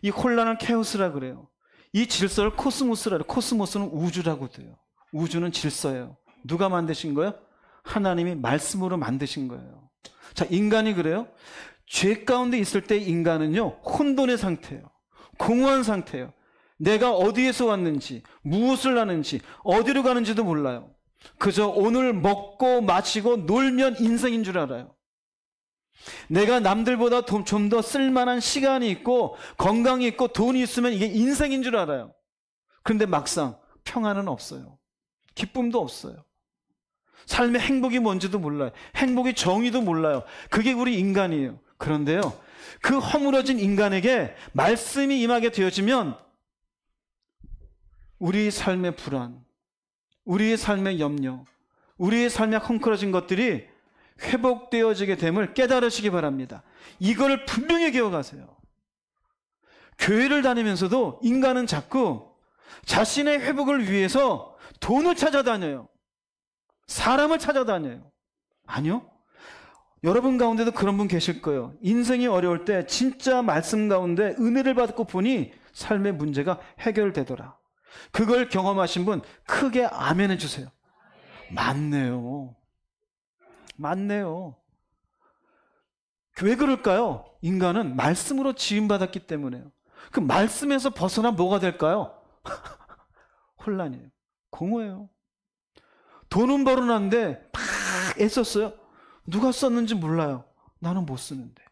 이 혼란을 케오스라 그래요. 이 질서를 코스모스라 그래요. 코스모스는 우주라고 돼요. 우주는 질서예요. 누가 만드신 거예요? 하나님이 말씀으로 만드신 거예요. 자, 인간이 그래요? 죄 가운데 있을 때 인간은요, 혼돈의 상태예요. 공허한 상태예요. 내가 어디에서 왔는지, 무엇을 하는지, 어디로 가는지도 몰라요. 그저 오늘 먹고 마시고 놀면 인생인 줄 알아요. 내가 남들보다 좀 더 쓸만한 시간이 있고 건강이 있고 돈이 있으면 이게 인생인 줄 알아요. 그런데 막상 평안은 없어요. 기쁨도 없어요. 삶의 행복이 뭔지도 몰라요. 행복의 정의도 몰라요. 그게 우리 인간이에요. 그런데요, 그 허물어진 인간에게 말씀이 임하게 되어지면 우리의 삶의 불안, 우리의 삶의 염려, 우리의 삶에 헝클어진 것들이 회복되어지게 됨을 깨달으시기 바랍니다. 이거를 분명히 기억하세요. 교회를 다니면서도 인간은 자꾸 자신의 회복을 위해서 돈을 찾아다녀요. 사람을 찾아다녀요. 아니요. 여러분 가운데도 그런 분 계실 거예요. 인생이 어려울 때 진짜 말씀 가운데 은혜를 받고 보니 삶의 문제가 해결되더라. 그걸 경험하신 분 크게 아멘 해주세요. 맞네요. 맞네요. 왜 그럴까요? 인간은 말씀으로 지음받았기 때문에요. 그 말씀에서 벗어나 뭐가 될까요? 혼란이에요. 공허해요. 돈은 벌어놨는데 막 애썼어요. 누가 썼는지 몰라요. 나는 못 쓰는데.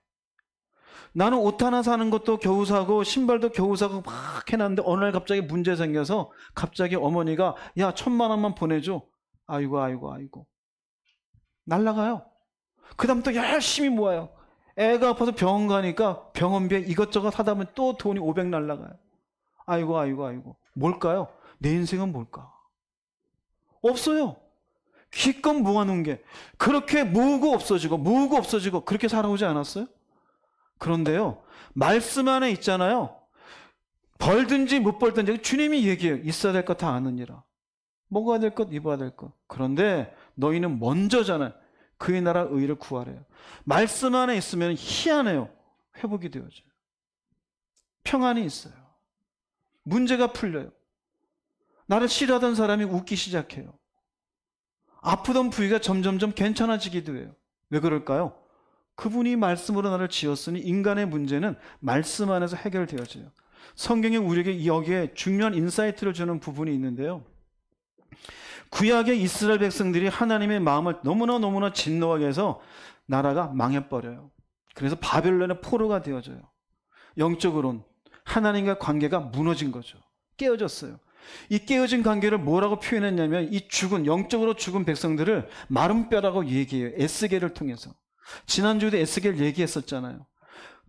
나는 옷 하나 사는 것도 겨우 사고 신발도 겨우 사고 막 해놨는데 어느 날 갑자기 문제 생겨서 갑자기 어머니가 야 1,000만 원만 보내줘. 아이고 날라가요. 그 다음 또 열심히 모아요. 애가 아파서 병원 가니까 병원비에 이것저것 하다 보면 또 돈이 500 날라가요. 아이고 뭘까요? 내 인생은 뭘까? 없어요. 기껏 모아놓은 게 그렇게 모으고 없어지고 그렇게 살아오지 않았어요? 그런데요, 말씀 안에 있잖아요. 벌든지 못 벌든지 주님이 얘기해요. 있어야 될 것 다 아느니라. 먹어야 될 것, 입어야 될 것. 그런데 너희는 먼저잖아요. 그의 나라 의를 구하래요. 말씀 안에 있으면 희한해요. 회복이 되어져요. 평안이 있어요. 문제가 풀려요. 나를 싫어하던 사람이 웃기 시작해요. 아프던 부위가 점점점 괜찮아지기도 해요. 왜 그럴까요? 그분이 말씀으로 나를 지었으니 인간의 문제는 말씀 안에서 해결되어져요. 성경이 우리에게 여기에 중요한 인사이트를 주는 부분이 있는데요. 구약의 이스라엘 백성들이 하나님의 마음을 너무나 진노하게 해서 나라가 망해버려요. 그래서 바벨론의 포로가 되어져요. 영적으로는 하나님과 관계가 무너진 거죠. 깨어졌어요. 이 깨어진 관계를 뭐라고 표현했냐면 이 영적으로 죽은 백성들을 마른 뼈라고 얘기해요. 에스겔을 통해서. 지난주에도 에스겔 얘기했었잖아요.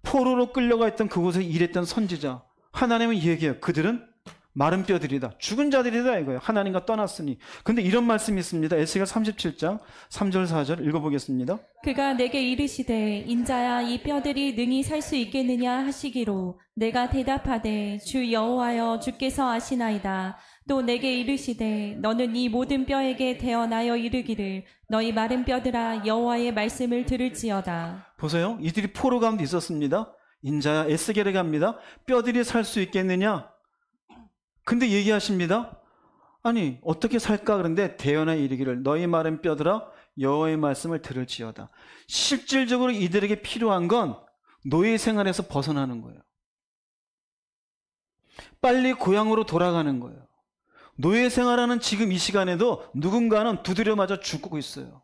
포로로 끌려가 있던 그곳에 일했던 선지자. 하나님은 얘기해요. 그들은 마른 뼈들이다. 죽은 자들이다 이거예요. 하나님과 떠났으니. 근데 이런 말씀이 있습니다. 에스겔 37장 3절 4절 읽어보겠습니다. 그가 내게 이르시되 인자야 이 뼈들이 능히 살 수 있겠느냐 하시기로 내가 대답하되 주 여호와여 주께서 아시나이다. 또 내게 이르시되 너는 이 모든 뼈에게 대언하여 이르기를 너희 마른 뼈들아 여호와의 말씀을 들을지어다. 보세요. 이들이 포로 가운데 있었습니다. 인자야 에스겔에 갑니다. 뼈들이 살 수 있겠느냐? 근데 얘기하십니다. 아니 어떻게 살까? 그런데 대언하여 이르기를 너희 마른 뼈들아 여호와의 말씀을 들을지어다. 실질적으로 이들에게 필요한 건 노예 생활에서 벗어나는 거예요. 빨리 고향으로 돌아가는 거예요. 노예 생활하는 지금 이 시간에도 누군가는 두드려 맞아 죽고 있어요.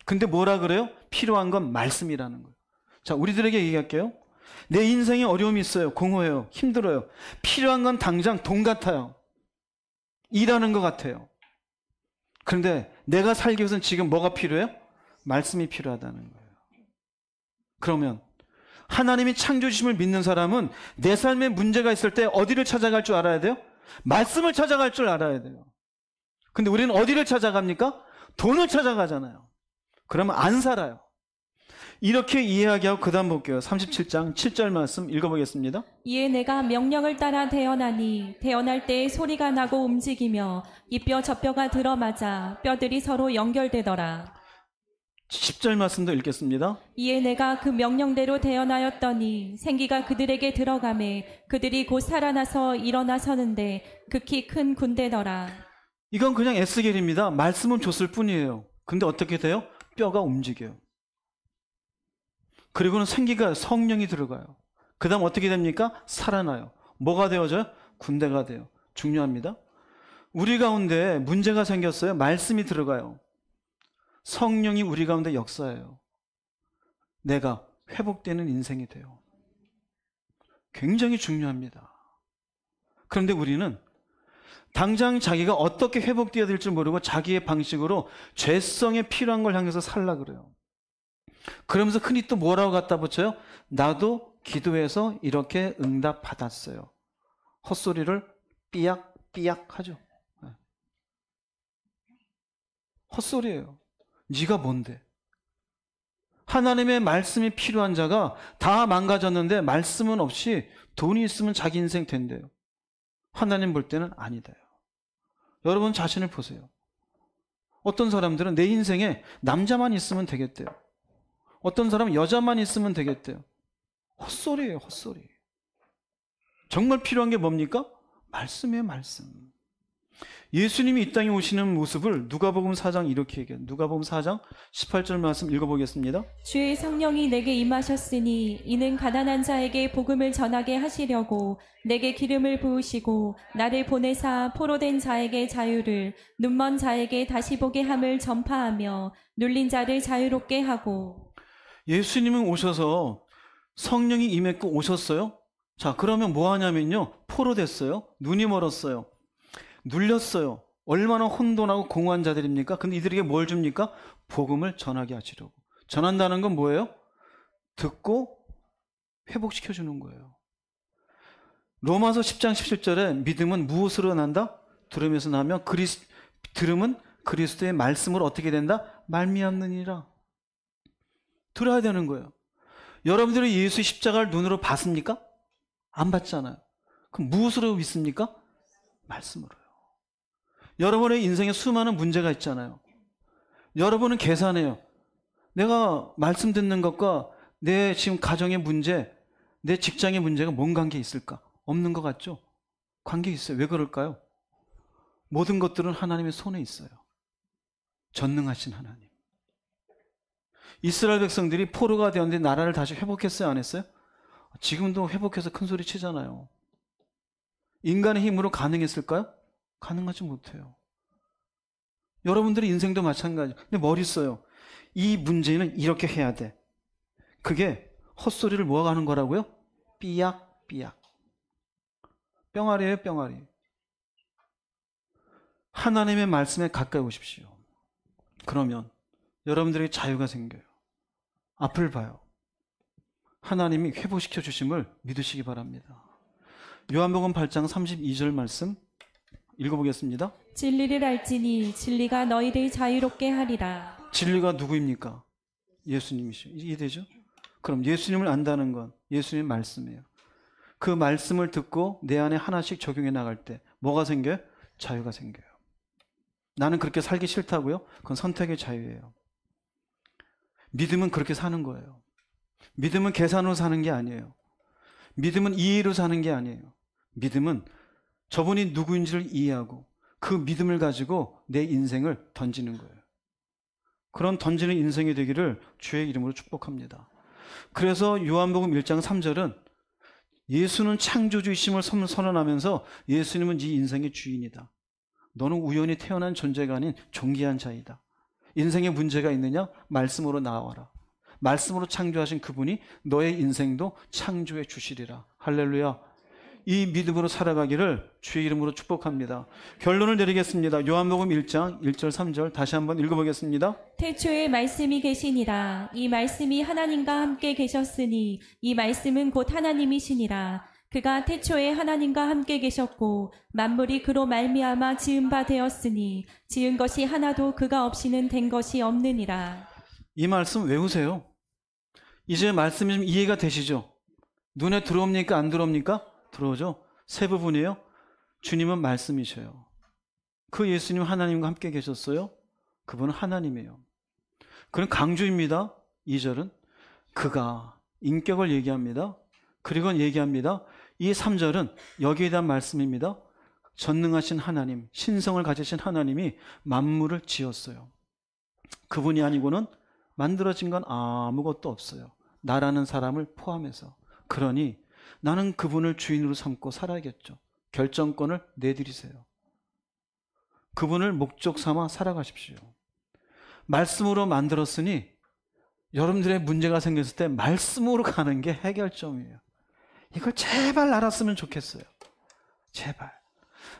근데 뭐라 그래요? 필요한 건 말씀이라는 거예요. 자, 우리들에게 얘기할게요. 내 인생에 어려움이 있어요. 공허해요. 힘들어요. 필요한 건 당장 돈 같아요. 일하는 것 같아요. 그런데 내가 살기 위해서는 지금 뭐가 필요해요? 말씀이 필요하다는 거예요. 그러면 하나님이 창조주심을 믿는 사람은 내 삶에 문제가 있을 때 어디를 찾아갈 줄 알아야 돼요? 말씀을 찾아갈 줄 알아야 돼요. 근데 우리는 어디를 찾아갑니까? 돈을 찾아가잖아요. 그러면 안 살아요. 이렇게 이해하게 그 다음 볼게요. 37장 7절 말씀 읽어보겠습니다. 이에 내가 명령을 따라 대언하니 대언할 때에 소리가 나고 움직이며 이 뼈 저 뼈가 들어맞아 뼈들이 서로 연결되더라. 10절 말씀도 읽겠습니다. 이에 내가 그 명령대로 대언하였더니 생기가 그들에게 들어가매 그들이 곧 살아나서 일어나 서는데 극히 큰 군대더라. 이건 그냥 에스겔입니다. 말씀은 줬을 뿐이에요. 근데 어떻게 돼요? 뼈가 움직여요. 그리고는 생기가 성령이 들어가요. 그 다음 어떻게 됩니까? 살아나요. 뭐가 되어져요? 군대가 돼요. 중요합니다. 우리 가운데 문제가 생겼어요. 말씀이 들어가요. 성령이 우리 가운데 역사해요. 내가 회복되는 인생이 돼요. 굉장히 중요합니다. 그런데 우리는 당장 자기가 어떻게 회복되어야 될지 모르고 자기의 방식으로 죄성에 필요한 걸 향해서 살려고 그래요. 그러면서 흔히 또 뭐라고 갖다 붙여요? 나도 기도해서 이렇게 응답 받았어요. 헛소리를 삐약삐약 하죠. 헛소리예요. 네가 뭔데? 하나님의 말씀이 필요한 자가 다 망가졌는데 말씀은 없이 돈이 있으면 자기 인생 된대요. 하나님 볼 때는 아니다요. 여러분 자신을 보세요. 어떤 사람들은 내 인생에 남자만 있으면 되겠대요. 어떤 사람은 여자만 있으면 되겠대요. 헛소리예요, 헛소리. 정말 필요한 게 뭡니까? 말씀이에요, 말씀. 예수님이 이 땅에 오시는 모습을 누가복음 4장 이렇게 얘기해요. 누가복음 4장 18절 말씀 읽어보겠습니다. 주의 성령이 내게 임하셨으니 이는 가난한 자에게 복음을 전하게 하시려고 내게 기름을 부으시고 나를 보내사 포로된 자에게 자유를 눈먼 자에게 다시 보게 함을 전파하며 눌린 자를 자유롭게 하고. 예수님은 오셔서 성령이 임했고 오셨어요. 자, 그러면 뭐 하냐면요. 포로됐어요. 눈이 멀었어요. 눌렸어요. 얼마나 혼돈하고 공허한 자들입니까? 근데 이들에게 뭘 줍니까? 복음을 전하게 하시려고. 전한다는 건 뭐예요? 듣고 회복시켜 주는 거예요. 로마서 10장 17절에 믿음은 무엇으로 난다? 들음에서 나면 들음은 그리스도의 말씀으로 어떻게 된다? 말미암느니라. 들어야 되는 거예요. 여러분들이 예수의 십자가를 눈으로 봤습니까? 안 봤잖아요. 그럼 무엇으로 믿습니까? 말씀으로요. 여러분의 인생에 수많은 문제가 있잖아요. 여러분은 계산해요. 내가 말씀 듣는 것과 내 지금 가정의 문제, 내 직장의 문제가 뭔 관계 있을까? 없는 것 같죠? 관계 있어요. 왜 그럴까요? 모든 것들은 하나님의 손에 있어요. 전능하신 하나님. 이스라엘 백성들이 포로가 되었는데 나라를 다시 회복했어요? 안 했어요? 지금도 회복해서 큰 소리 치잖아요. 인간의 힘으로 가능했을까요? 가능하지 못해요. 여러분들의 인생도 마찬가지. 근데 뭘 있어요? 이 문제는 이렇게 해야 돼. 그게 헛소리를 모아가는 거라고요? 삐약삐약. 뿅아리예요, 뿅아리. 하나님의 말씀에 가까이 오십시오. 그러면 여러분들에게 자유가 생겨요. 앞을 봐요. 하나님이 회복시켜 주심을 믿으시기 바랍니다. 요한복음 8장 32절 말씀 읽어보겠습니다. 진리를 알지니 진리가 너희를 자유롭게 하리라. 진리가 누구입니까? 예수님이시죠. 이해되죠? 그럼 예수님을 안다는 건 예수님의 말씀이에요. 그 말씀을 듣고 내 안에 하나씩 적용해 나갈 때 뭐가 생겨요? 자유가 생겨요. 나는 그렇게 살기 싫다고요? 그건 선택의 자유예요. 믿음은 그렇게 사는 거예요. 믿음은 계산으로 사는 게 아니에요. 믿음은 이해로 사는 게 아니에요. 믿음은 저분이 누구인지를 이해하고 그 믿음을 가지고 내 인생을 던지는 거예요. 그런 던지는 인생이 되기를 주의 이름으로 축복합니다. 그래서 요한복음 1장 3절은 예수는 창조주이심을 선언하면서 예수님은 네 인생의 주인이다. 너는 우연히 태어난 존재가 아닌 존귀한 자이다. 인생에 문제가 있느냐? 말씀으로 나와라. 말씀으로 창조하신 그분이 너의 인생도 창조해 주시리라. 할렐루야. 이 믿음으로 살아가기를 주의 이름으로 축복합니다. 결론을 내리겠습니다. 요한복음 1장 1절 3절 다시 한번 읽어보겠습니다. 태초에 말씀이 계시니라. 이 말씀이 하나님과 함께 계셨으니 이 말씀은 곧 하나님이시니라. 그가 태초에 하나님과 함께 계셨고 만물이 그로 말미암아 지은 바 되었으니 지은 것이 하나도 그가 없이는 된 것이 없느니라. 이 말씀 외우세요. 이제 말씀이 좀 이해가 되시죠? 눈에 들어옵니까? 안 들어옵니까? 들어오죠? 세 부분이에요. 주님은 말씀이셔요. 그 예수님 하나님과 함께 계셨어요. 그분은 하나님이에요. 그는 강조입니다. 2절은 그가 인격을 얘기합니다. 그리고 얘기합니다. 이 3절은 여기에 대한 말씀입니다. 전능하신 하나님, 신성을 가지신 하나님이 만물을 지었어요. 그분이 아니고는 만들어진 건 아무것도 없어요. 나라는 사람을 포함해서. 그러니 나는 그분을 주인으로 삼고 살아야겠죠. 결정권을 내드리세요. 그분을 목적 삼아 살아가십시오. 말씀으로 만들었으니 여러분들의 문제가 생겼을 때 말씀으로 가는 게 해결점이에요. 이걸 제발 알았으면 좋겠어요. 제발.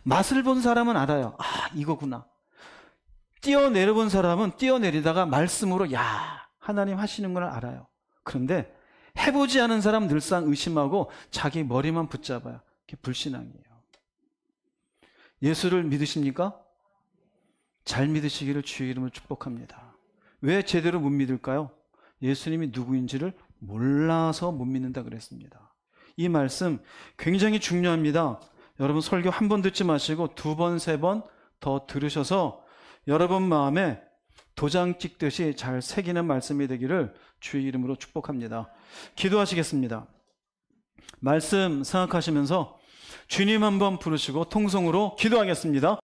맛을 본 사람은 알아요. 이거구나. 뛰어내려본 사람은 뛰어내리다가 말씀으로 하나님 하시는 걸 알아요. 그런데 해보지 않은 사람은 늘상 의심하고 자기 머리만 붙잡아요. 그게 불신앙이에요. 예수를 믿으십니까? 잘 믿으시기를 주의 이름으로 축복합니다. 왜 제대로 못 믿을까요? 예수님이 누구인지를 몰라서 못 믿는다 그랬습니다. 이 말씀 굉장히 중요합니다. 여러분 설교 한 번 듣지 마시고 2번, 3번 더 들으셔서 여러분 마음에 도장 찍듯이 잘 새기는 말씀이 되기를 주의 이름으로 축복합니다. 기도하시겠습니다. 말씀 생각하시면서 주님 한번 부르시고 통성으로 기도하겠습니다.